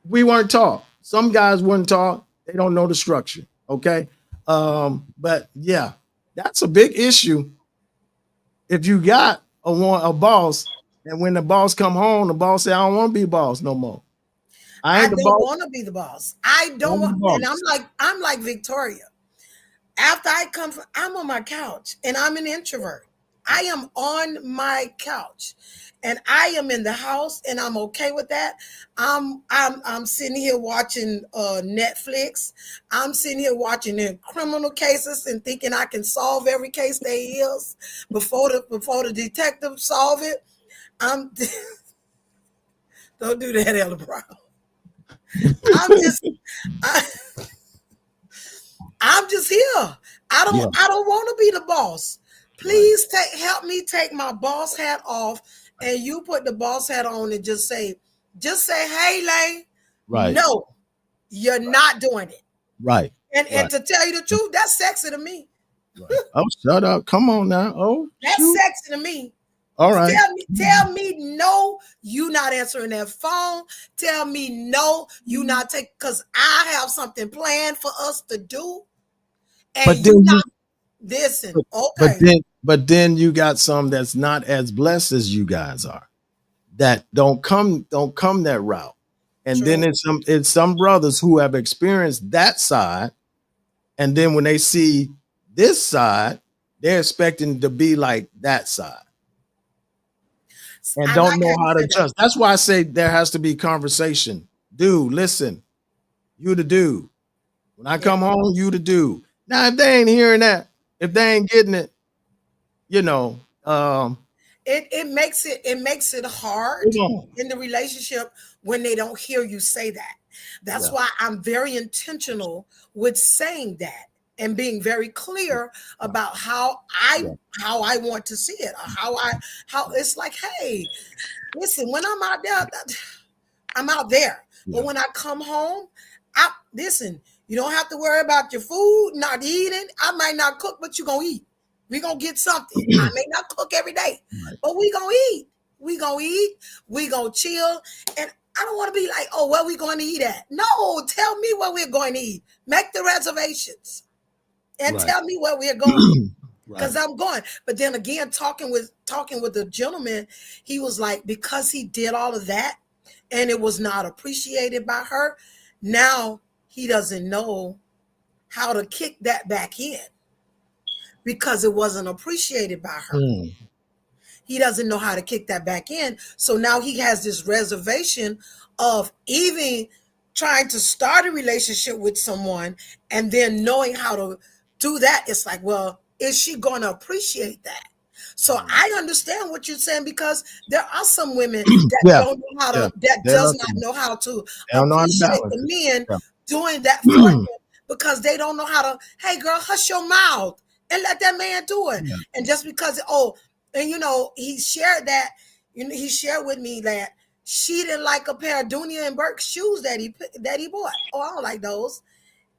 we weren't taught. Some guys weren't taught. They don't know the structure. Okay. But yeah, that's a big issue. If you got a boss, and when the boss come home, the boss say, "I don't want to be boss no more. I I ain't the don't boss. want to be the boss. I don't I'm the want, and boss." I'm like Victoria. After I come from, I'm on my couch and I'm an introvert. I am on my couch and I am in the house and I'm okay with that. I'm sitting here watching Netflix. I'm sitting here watching the criminal cases and thinking I can solve every case there is before the detective solve it. I'm don't do that, Elder Brown. I'm just I, I'm just here. Yeah. I don't want to be the boss. Right. Please help me take my boss hat off and you put the boss hat on and just say, "Hey, Lane, Right. no, you're not doing it." Right. And Right. to tell you the truth, that's sexy to me. Right. Oh, shut up. Come on now. Oh, That's shoot. sexy to me. All right. Tell me no, you not answering that phone. Tell me no, you not take because I have something planned for us to do. And But you then not you listen, but, okay. but then you got some that's not as blessed as you guys are, that don't come that route. And then True. it's some brothers who have experienced that side, and then when they see this side, they're expecting to be like that side and I don't like how know you how to said that. adjust. That's why I say there has to be conversation. Dude, listen, you the dude. When I Yeah. come home, you the dude. Now, if they ain't hearing that, if they ain't getting it, you know, It makes it hard come on. in the relationship when they don't hear you say that. That's Yeah, why I'm very intentional with saying that and being very yeah, clear yeah, about yeah, how I want to see it, or how it's like, hey, listen, when I'm out there, I'm out there. But yeah. when I come home, I listen, you don't have to worry about your food not eating. I might not cook, but you're gonna eat. We gonna get something. I may not cook every day, Right, but we gonna eat. We gonna eat, we gonna chill. And I don't want to be like, oh, where we going to eat at? No, tell me where we're going to eat. Make the reservations and right, tell me where we're going. right. Because I'm going. But then again, talking with the gentleman, he was like, because he did all of that and it was not appreciated by her, now he doesn't know how to kick that back in because it wasn't appreciated by her. Mm, He doesn't know how to kick that back in. So now he has this reservation of even trying to start a relationship with someone and then knowing how to do that. It's like, well, is she going to appreciate that? So mm. I understand what you're saying because there are some women that Yeah, don't know how yeah. to, that There does are not some. know how to They don't know how to appreciate balance the it. men Yeah. doing that for them because they don't know how to, hey girl, hush your mouth and let that man do it. Yeah. And just because, oh, and he shared that, he shared with me that she didn't like a pair of Dunia and Burke shoes that he bought. Oh, I don't like those.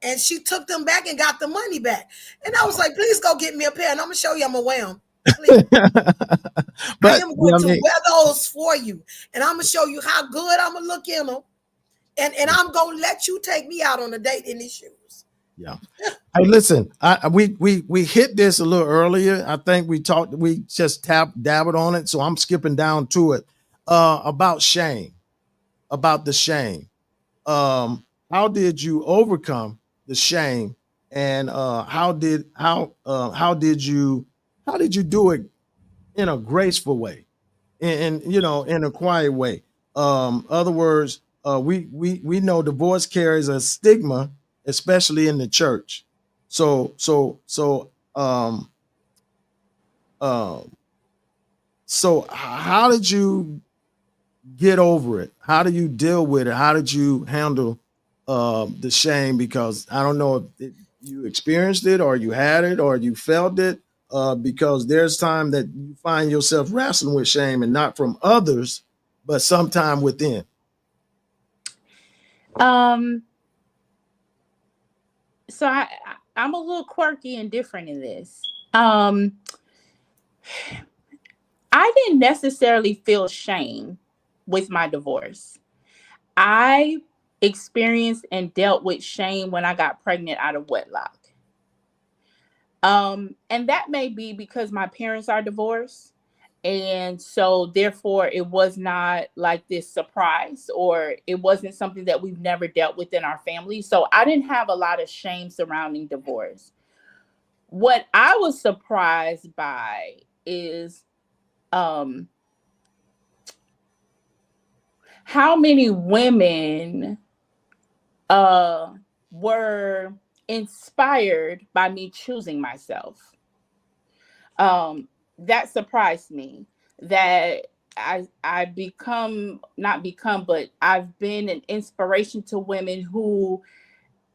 And she took them back and got the money back. And I was Wow. like, please go get me a pair and I'm gonna show you I'm gonna wear them. Please. I But am yeah, going I to mean, wear those for you. And I'm gonna show you how good I'm gonna look in them. And I'm gonna let you take me out on a date in these shoes. yeah. Hey, listen, we hit this a little earlier. I think we just dabbled on it, so I'm skipping down to it. About shame, about the shame. How did you overcome the shame, and how did you do it in a graceful way, in a quiet way? Other words, we know divorce carries a stigma, especially in the church. So how did you get over it? How do you deal with it? How did you handle the shame? Because I don't know if you experienced it or you had it or you felt it. Because there's time that you find yourself wrestling with shame and not from others, but sometime within. Um, so I'm a little quirky and different in this. I didn't necessarily feel shame with my divorce. I experienced and dealt with shame when I got pregnant out of wedlock. And that may be because my parents are divorced. And so therefore it was not like this surprise, or it wasn't something that we've never dealt with in our family. So I didn't have a lot of shame surrounding divorce. What I was surprised by is um how many women uh were inspired by me choosing myself. That surprised me, that I become, not become, but I've been an inspiration to women who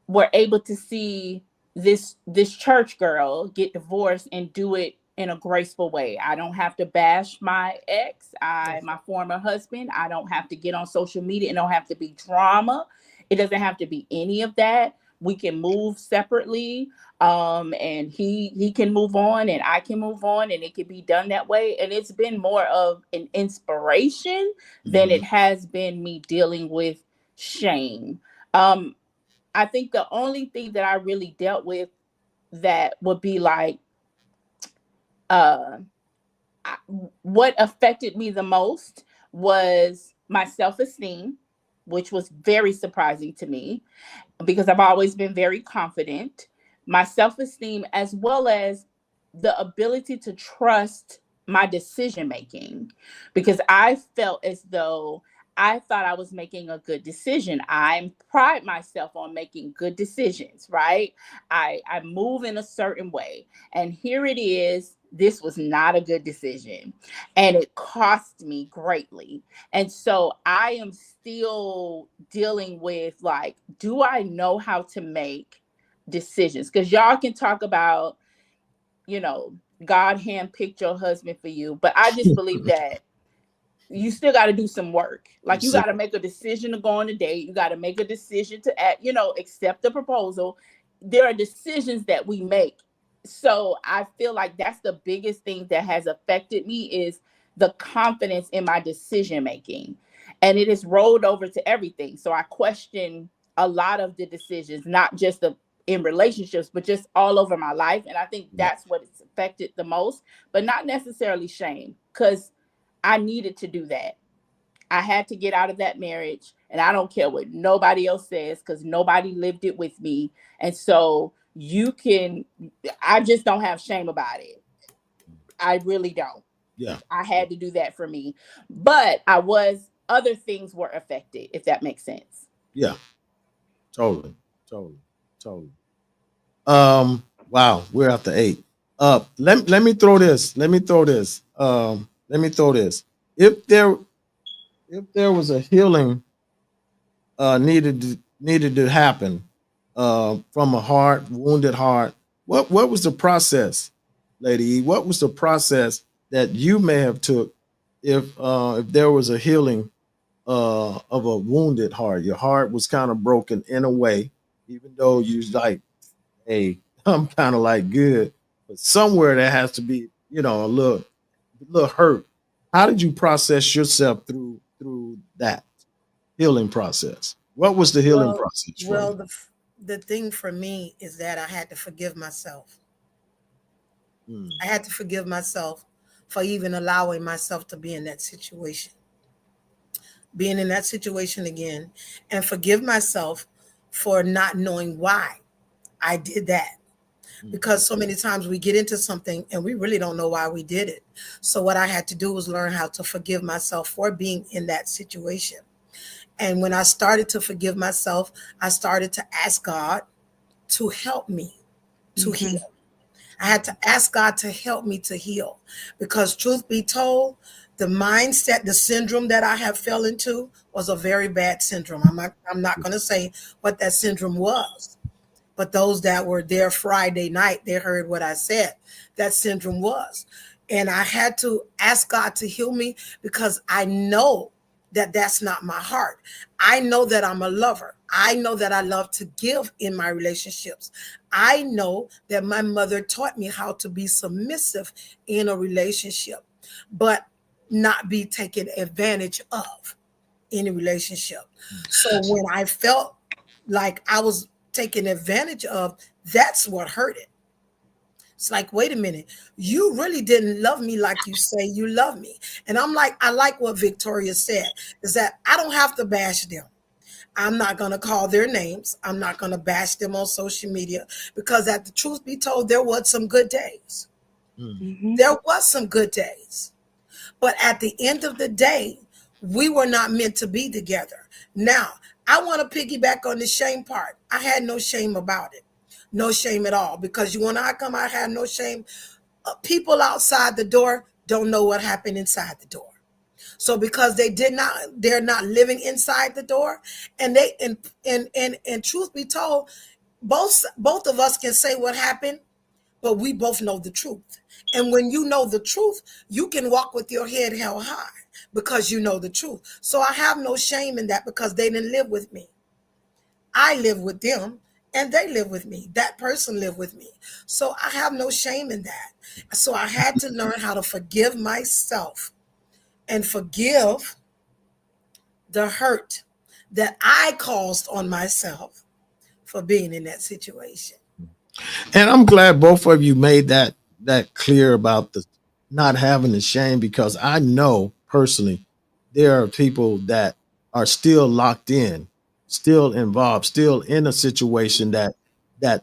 were able to see this church girl get divorced and do it in a graceful way. I don't have to bash my ex, my former husband. I don't have to get on social media. It don't have to be drama. It doesn't have to be any of that. We can move separately, and he can move on and I can move on, and it can be done that way. And it's been more of an inspiration than it has been me dealing with shame. um I think the only thing that I really dealt with that would be like, uh, what affected me the most was my self esteem, which was very surprising to me because I've always been very confident. My self esteem, as well as the ability to trust my decision making, because I felt as though I thought I was making a good decision. I pride myself on making good decisions, right? I move in a certain way. And here it is. This was not a good decision. And it cost me greatly. And so I am still dealing with, like, do I know how to make decisions? Because y'all can talk about, you know, God handpicked your husband for you. But I just believe that you still got to do some work. Like, you got to make a decision to go on a date. You got to make a decision to accept the proposal. There are decisions that we make. So I feel like that's the biggest thing that has affected me, is the confidence in my decision making. And it has rolled over to everything. So I question a lot of the decisions, not just in relationships, but just all over my life. And I think that's what it's affected the most, but not necessarily shame, because I needed to do that. I had to get out of that marriage, and I don't care what nobody else says, because nobody lived it with me. And so I just don't have shame about it. I really don't. Yeah. I had to do that for me. But other things were affected, if that makes sense. Yeah. Totally. Wow, we're at the 8. Let me throw this. If there was a healing needed to happen from a wounded heart, what was the process, Lady E? What was the process that you may have took if there was a healing of a wounded heart? Your heart was kind of broken in a way, even though you like, hey, I'm kind of like good, but somewhere there has to be, a little hurt. How did you process yourself through that healing process? What was the healing process for you? The thing for me is that I had to forgive myself. I had to forgive myself for even allowing myself to be in that situation, being in that situation again, and forgive myself for not knowing why I did that. Because so many times we get into something and we really don't know why we did it. So what I had to do was learn how to forgive myself for being in that situation. And when I started to forgive myself, I started to ask God to help me to heal. I had to ask God to help me to heal, because truth be told, The mindset, the syndrome that I have fell into was a very bad syndrome. I'm not going to say what that syndrome was, but those that were there Friday night, they heard what I said. That syndrome was. And I had to ask God to heal me because I know that that's not my heart. I know that I'm a lover. I know that I love to give in my relationships. I know that my mother taught me how to be submissive in a relationship, but not be taken advantage of in a relationship. So when I felt like I was taken advantage of, that's what hurt it. It's like, wait a minute, you really didn't love me like you say you love me. And I'm like, I like what Victoria said, is that I don't have to bash them. I'm not going to call their names. I'm not going to bash them on social media because, at the truth be told, there was some good days. Mhm. There was some good days. But at the end of the day, we were not meant to be together. Now, I want to piggyback on the shame part. I had no shame about it. No shame at all. Because you want to how come I had no shame? People outside the door don't know what happened inside the door. So because they're not living inside the door, and they and truth be told, both of us can say what happened, but we both know the truth. And when you know the truth, you can walk with your head held high because you know the truth. So I have no shame in that because they didn't live with me. I live with them and they live with me. That person lived with me. So I have no shame in that. So I had to learn how to forgive myself and forgive the hurt that I caused on myself for being in that situation. And I'm glad both of you made that clear about the not having the shame, because I know personally there are people that are still locked in, still involved, still in a situation that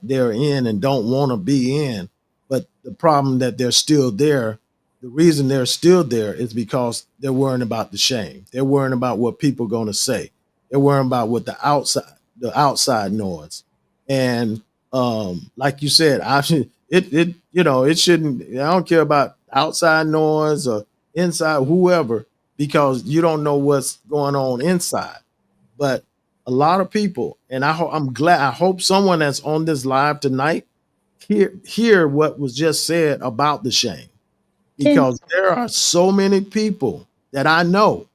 they're in and don't want to be in. But the problem that they're still there, the reason they're still there is because they're worrying about the shame. They're worrying about what people are going to say. They're worrying about what the outside noise. And like you said, I should it it shouldn't. I don't care about outside noise or inside whoever, because you don't know what's going on inside. But a lot of people, and I'm glad. I hope someone that's on this live tonight hear what was just said about the shame, Can because there are so many people that I know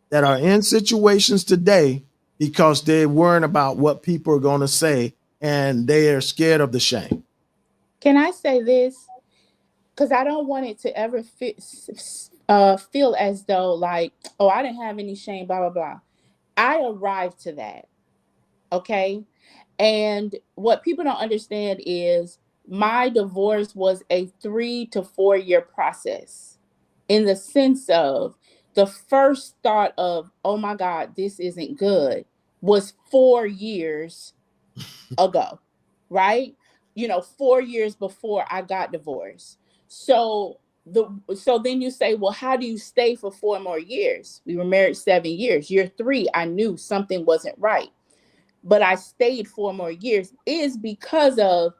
that are in situations today because they're worrying about what people are going to say, and they are scared of the shame. can I say this? Because I don't want it to ever feel as though like, oh, I didn't have any shame, blah blah blah. I arrived to that, okay? And what people don't understand is my divorce was a 3 to 4 year process, in the sense of the first thought of, oh my God, this isn't good, was 4 years ago, right? 4 years before I got divorced. So so then you say, well, how do you stay for 4 more years? We were married 7 years. Year three, I knew something wasn't right, but I stayed 4 more years is because of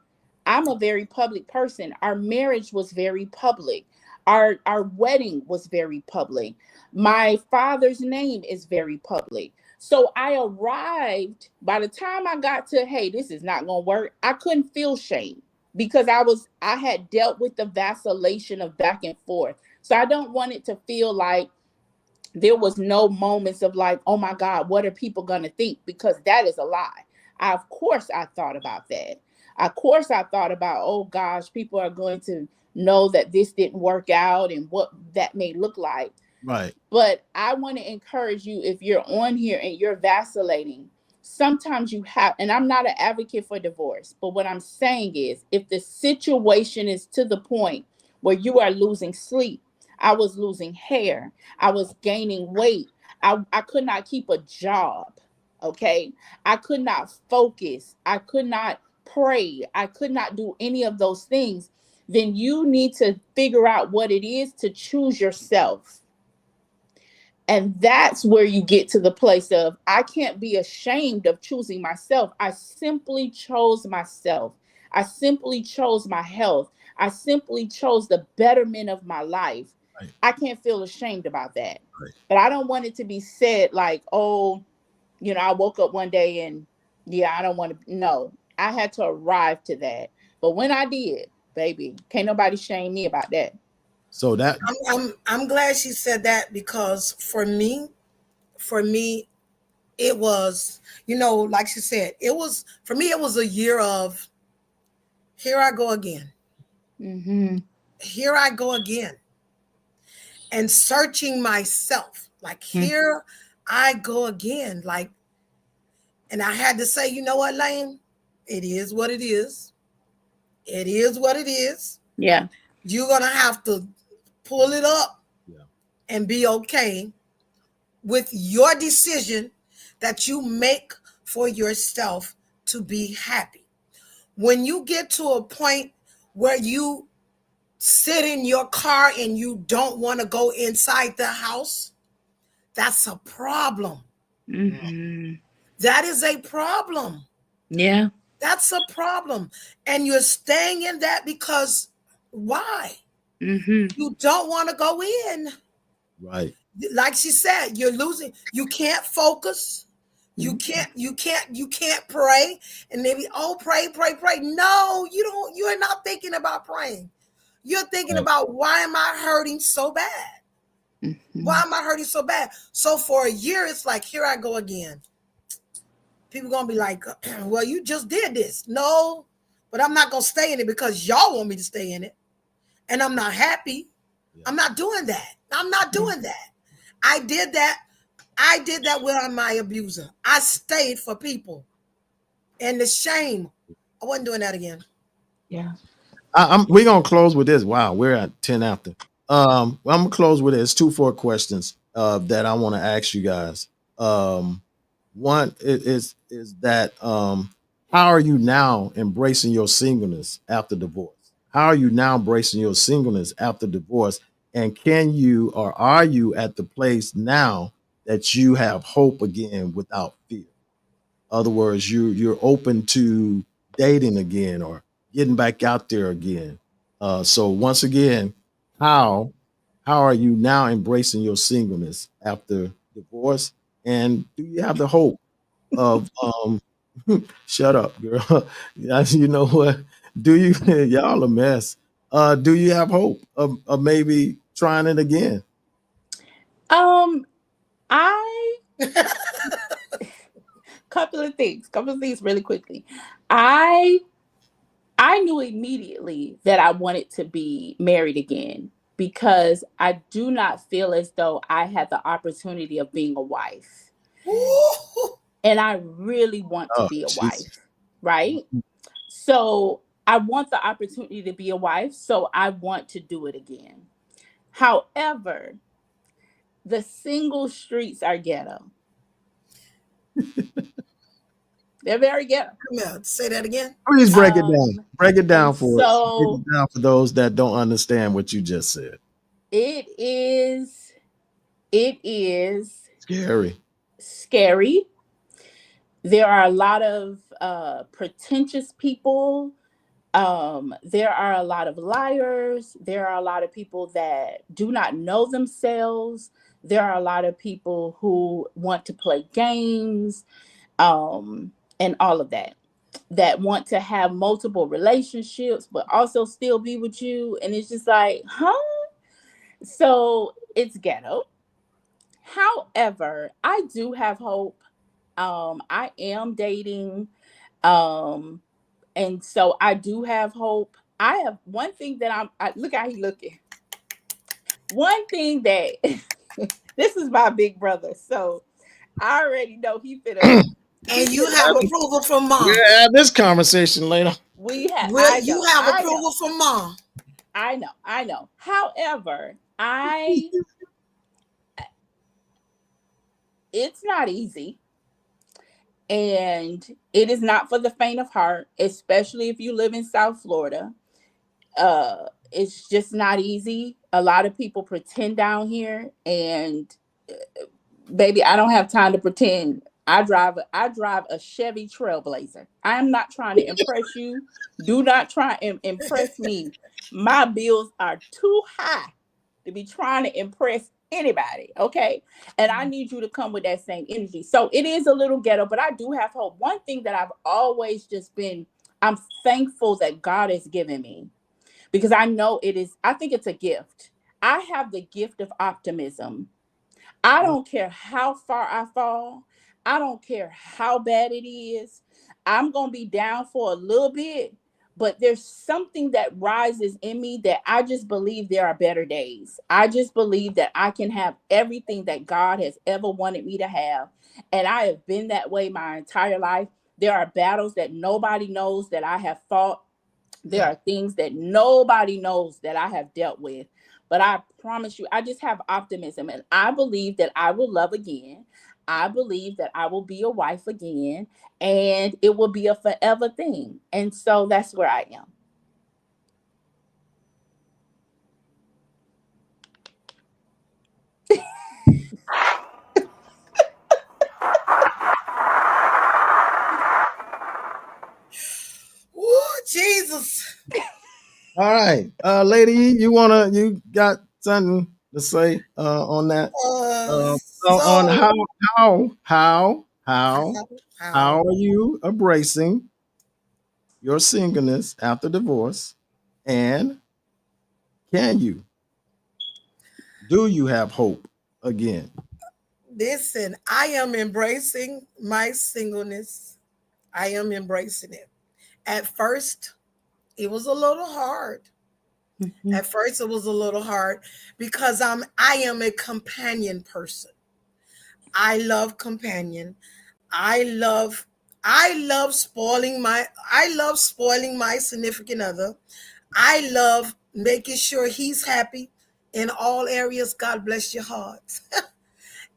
I'm a very public person. Our marriage was very public. Our wedding was very public. My father's name is very public. So I arrived, by the time I got to, hey, this is not going to work, I couldn't feel shame because I had dealt with the vacillation of back and forth. So I don't want it to feel like there was no moments of like, oh my God, what are people going to think? Because that is a lie. Of course, I thought about that. Of course, I thought about, oh gosh, people are going to know that this didn't work out and what that may look like. Right. But I want to encourage you, if you're on here and you're vacillating, sometimes you have, and I'm not an advocate for divorce, but what I'm saying is if the situation is to the point where you are losing sleep, I was losing hair, I was gaining weight, I could not keep a job, okay? I could not focus, I could not pray, I could not do any of those things, then you need to figure out what it is to choose yourself. And that's where you get to the place of, I can't be ashamed of choosing myself. I simply chose myself. I simply chose my health. I simply chose the betterment of my life. I can't feel ashamed about that. Right. But I don't want it to be said like, oh, I woke up one day and yeah, I don't want to. No, I had to arrive to that. But when I did, baby, can't nobody shame me about that. So that I'm glad she said that, because for me, it was, like she said, it was, for me, it was a year of, here I go again. Mm-hmm. Here I go again. And searching myself. Like, here I go again. Like, and I had to say, you know what, Lane? It is what it is. It is what it is. Yeah. You're going to have to pull it up Yeah. and be okay with your decision that you make for yourself to be happy. When you get to a point where you sit in your car and you don't want to go inside the house, that's a problem. Mm-hmm. That is a problem. Yeah. That's a problem. And you're staying in that because why? Mm-hmm. You don't want to go in. right. Like she said, you're losing. You can't focus. You can't pray. And maybe, oh, pray. No, you don't. You're not thinking about praying. You're thinking Right. about, why am I hurting so bad? Mm-hmm. Why am I hurting so bad? So for a year, it's like, here I go again. People gonna be like, well, you just did this. No, but I'm not gonna stay in it because y'all want me to stay in it. And I'm not happy. Yeah. I'm not doing that. I'm not doing that. I did that. I did that with my abuser. I stayed for people. And the shame, I wasn't doing that again. Yeah. We're gonna close with this. Wow, we're at 10 after. I'm gonna close with this. 2 4 questions that I want to ask you guys. One is that how are you now embracing your singleness after divorce? How are you now embracing your singleness after divorce? And can you, or are you at the place now that you have hope again without fear? Other words, you're open to dating again or getting back out there again. So once again, how how are you now embracing your singleness after divorce? And do you have the hope of shut up, girl? You know what? Do you y'all a mess? Do you have hope of maybe trying it again? Um, I couple of things really quickly. I I knew immediately that I wanted to be married again because I do not feel as though I had the opportunity of being a wife. Ooh. And I really want to Oh, be a Jesus. wife, right? So I want the opportunity to be a wife. So I want to do it again. However, the single streets are ghetto. They're very ghetto. Come here, say that again. Please break it down. Break it And down for us. Break so it down for those that don't understand what you just said. it is it is Scary. scary. There are a lot of pretentious people. There are a lot of liars. There are a lot of people that do not know themselves. There are a lot of people who want to play games, and all of that, that want to have multiple relationships, but also still be with you. And it's just like, huh? So it's ghetto. However, I do have hope. I am dating. Um, and so I do have hope. I have one thing that look how he looking. One thing that this is my big brother, so I already know he And you finna have put approval from mom. We'll have this conversation later. we have Will you have approval from mom? I know. However, I it's not easy. And it is not for the faint of heart, especially if you live in South Florida. It's just not easy. A lot of people pretend down here, and baby, I don't have time to pretend. I drive a Chevy Trailblazer. I am not trying to impress you. Do not try and impress me. My bills are too high to be trying to impress anybody. Okay. And I need you to come with that same energy. So it is a little ghetto, but I do have hope. One thing that I've always just been, I'm thankful that God has given me, because I know it is, I think it's a gift. I have the gift of optimism. I don't care how far I fall. I don't care how bad it is. I'm going to be down for a little bit, but there's something that rises in me that I just believe there are better days. I just believe that I can have everything that God has ever wanted me to have. And I have been that way my entire life. There are battles that nobody knows that I have fought. There are things that nobody knows that I have dealt with. But I promise you, I just have optimism. And I believe that I will love again. I believe that I will be a wife again. And it will be a forever thing. And so that's where I am. Ooh, Jesus. All right, lady, you got something to say on that? On So how how are you embracing your singleness after divorce, and do you have hope again? listen, I am embracing my singleness. I am embracing it. At first, it was a little hard. Mhm. At first, it was a little hard because I am a companion person. I love companion. I love I love spoiling my significant other. I love making sure he's happy in all areas. God bless your heart.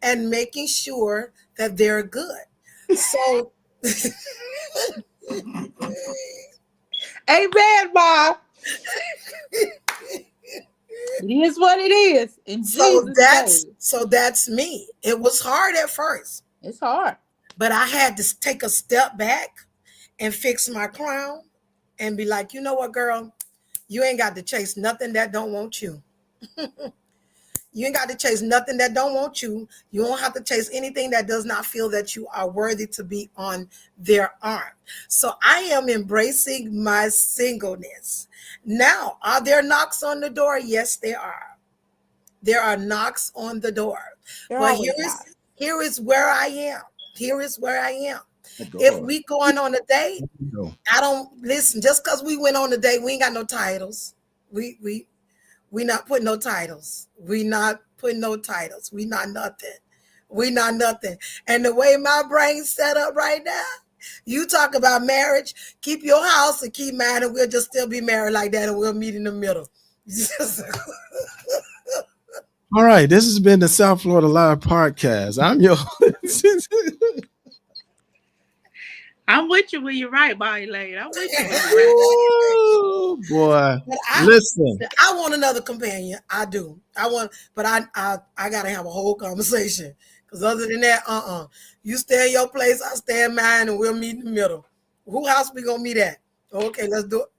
And making sure that they're good. So Amen, Bob. It is what it is. In Jesus' name. so that's me. It was hard at first, It's hard. but I had to take a step back and fix my crown and be like, you know what, girl, you ain't got to chase nothing that don't want you. You ain't got to chase nothing that don't want you. You don't have to chase anything that does not feel that you are worthy to be on their arm. So I am embracing my singleness. Now, are there knocks on the door? Yes, there are. There are knocks on the door. They're But always not. here is where I am. Here is where I am. If God. we going on a date, Go. I don't listen. Just because we went on a date, we ain't got no titles. We not putting no titles. We not putting no titles. We not nothing. We not nothing. And the way my brain's set up right now, you talk about marriage, keep your house and keep mine, and we'll just still be married like that, and we'll meet in the middle. All right, this has been the South Florida Live Podcast. I'm your I'm with you when you're right, Bobby Lane. I'm with you when you're right. oh boy. But Listen. I want another companion. I do. I want, but I gotta have a whole conversation. Because other than that, you stay in your place, I stay in mine, and we'll meet in the middle. Who house we gonna meet at? Okay, let's do it.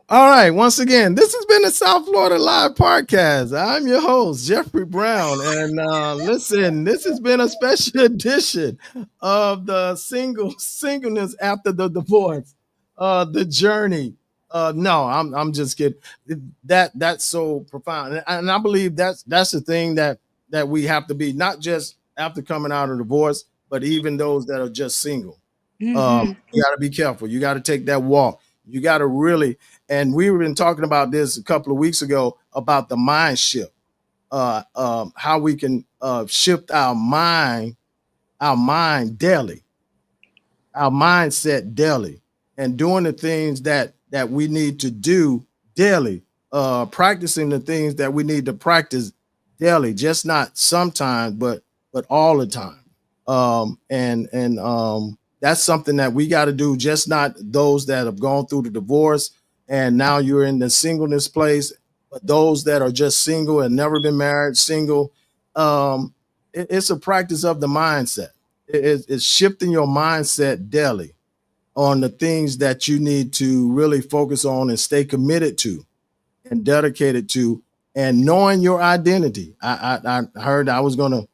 All right, once again, this has been the South Florida Live Podcast. I'm your host, Jeffrey Brown. And listen, this has been a special edition of the singleness after the divorce, the journey. No, I'm just kidding. That's so profound. And I believe that's the thing that we have to be, not just after coming out of divorce, but even those that are just single. Mhm. You got to be careful. You got to take that walk. You got to really, and we were been talking about this a couple of weeks ago about the mind shift, how we can shift our mind daily, our mindset daily, and doing the things that we need to do daily, practicing the things that we need to practice daily, just not sometimes, but all the time. And that's something that we got to do, just not those that have gone through the divorce and now you're in the singleness place, but those that are just single and never been married, single. It's a practice of the mindset. It's shifting your mindset daily. on the things that you need to really focus on and stay committed to and dedicated to, and knowing your identity. I heard I was going to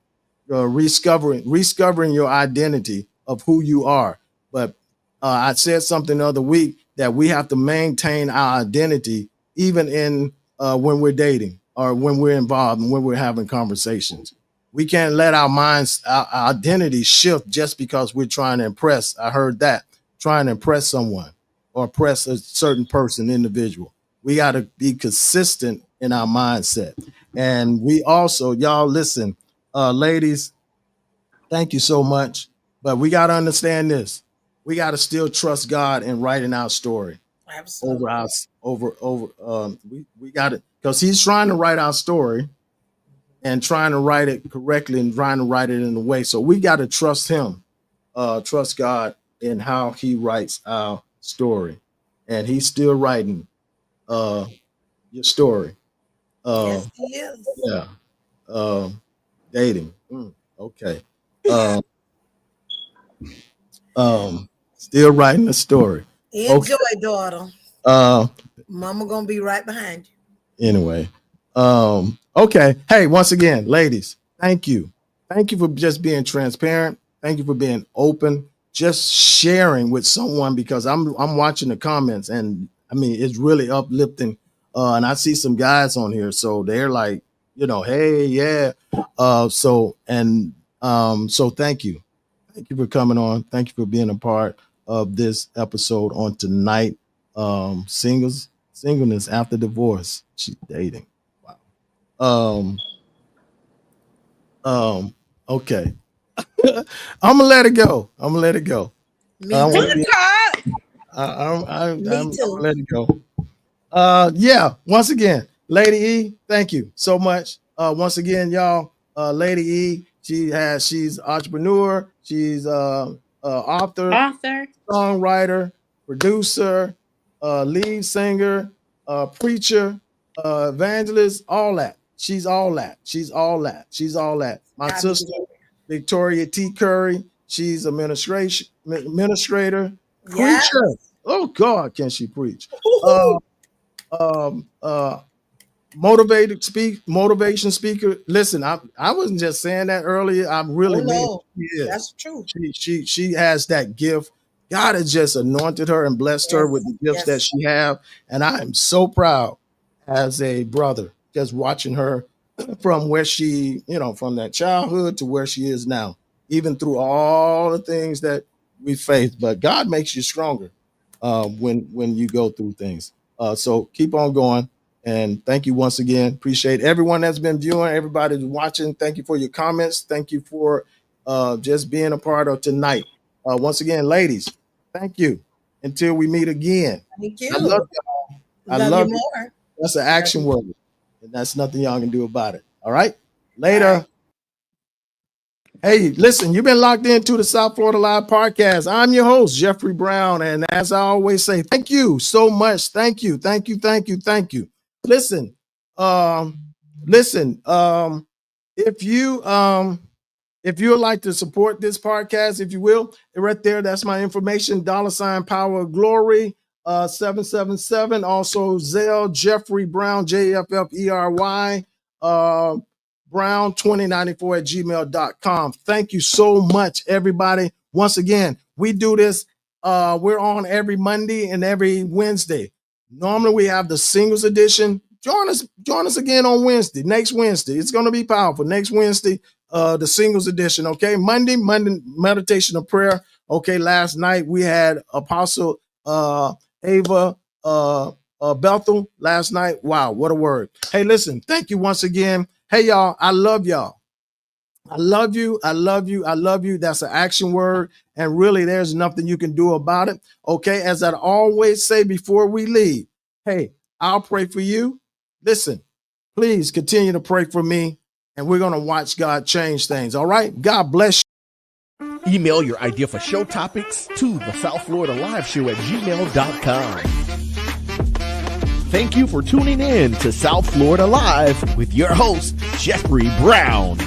rediscovering your identity of who you are. But I said something the other week that we have to maintain our identity even in when we're dating or when we're involved and when we're having conversations. We can't let our identity shift just because we're trying to impress. I heard that, trying to impress someone or impress a certain person, individual. We got to be consistent in our mindset. And we also, y'all listen, ladies, thank you so much. But we got to understand this. We got to still trust God in writing our story. Absolutely. We got it, because he's trying to write our story and trying to write it correctly and trying to write it in a way. So we got to trust him, trust God in how he writes our story. And he's still writing your story. Yes, he is. Yeah. Dating. Okay. Still writing the story. Enjoy, daughter. Mama gonna be right behind you. Anyway. Okay. Hey, once again, ladies, thank you. Thank you for just being transparent. Thank you for being open, just sharing with someone, because I'm watching the comments, and I mean, it's really uplifting. And I see some guys on here, so they're like, hey, yeah. So thank you. Thank you for coming on. Thank you for being a part of this episode on tonight. Singleness after divorce. She's dating. Wow. Okay. I'm gonna let it go. Me too. I'm gonna let it go. Yeah. Once again, Lady E, thank you so much. Once again, y'all, Lady E, she's entrepreneur, she's author, songwriter, producer, lead singer, preacher, evangelist, all that. She's all that. My sister, Victoria T. Curry, she's administrator, preacher. Oh God, can she preach? Motivation speaker. Listen, I wasn't just saying that earlier. I'm really mean it. That's true. She has that gift. God has just anointed her and blessed her with the gifts that she have, and I am so proud as a brother just watching her from where she, from that childhood to where she is now, even through all the things that we face. But God makes you stronger when you go through things. So keep on going. And thank you once again. Appreciate everyone that's been viewing, everybody that's watching. Thank you for your comments. Thank you for just being a part of tonight. Once again, ladies, thank you. Until we meet again. Thank you. I love y'all. I love you more. That's an action word. And that's nothing y'all can do about it. All right? Later. All right. Hey, listen, you've been locked into the South Florida Live podcast. I'm your host, Jeffrey Brown. And as I always say, thank you so much. Thank you. Listen, if you would like to support this podcast, if you will, right there, that's my information, $ Power of Glory, 777. Also Zelle, Jeffrey Brown, JFFERY, Brown 2094 at gmail.com. Thank you so much, everybody. Once again, we do this. We're on every Monday and every Wednesday. Normally we have the singles edition. Join us again on Wednesday. Next Wednesday. It's going to be powerful. Next Wednesday, the singles edition. Okay. Monday, meditation of prayer. Okay. Last night we had Apostle Ava Bethel last night. Wow, what a word. Hey, listen, thank you once again. Hey, y'all, I love y'all. I love you. That's an action word. And really, there's nothing you can do about it. Okay. As I always say before we leave, hey, I'll pray for you. Listen, please continue to pray for me. And we're going to watch God change things. All right. God bless you. Email your idea for show topics to the South Florida Live Show at gmail.com. Thank you for tuning in to South Florida Live with your host, Jeffrey Brown.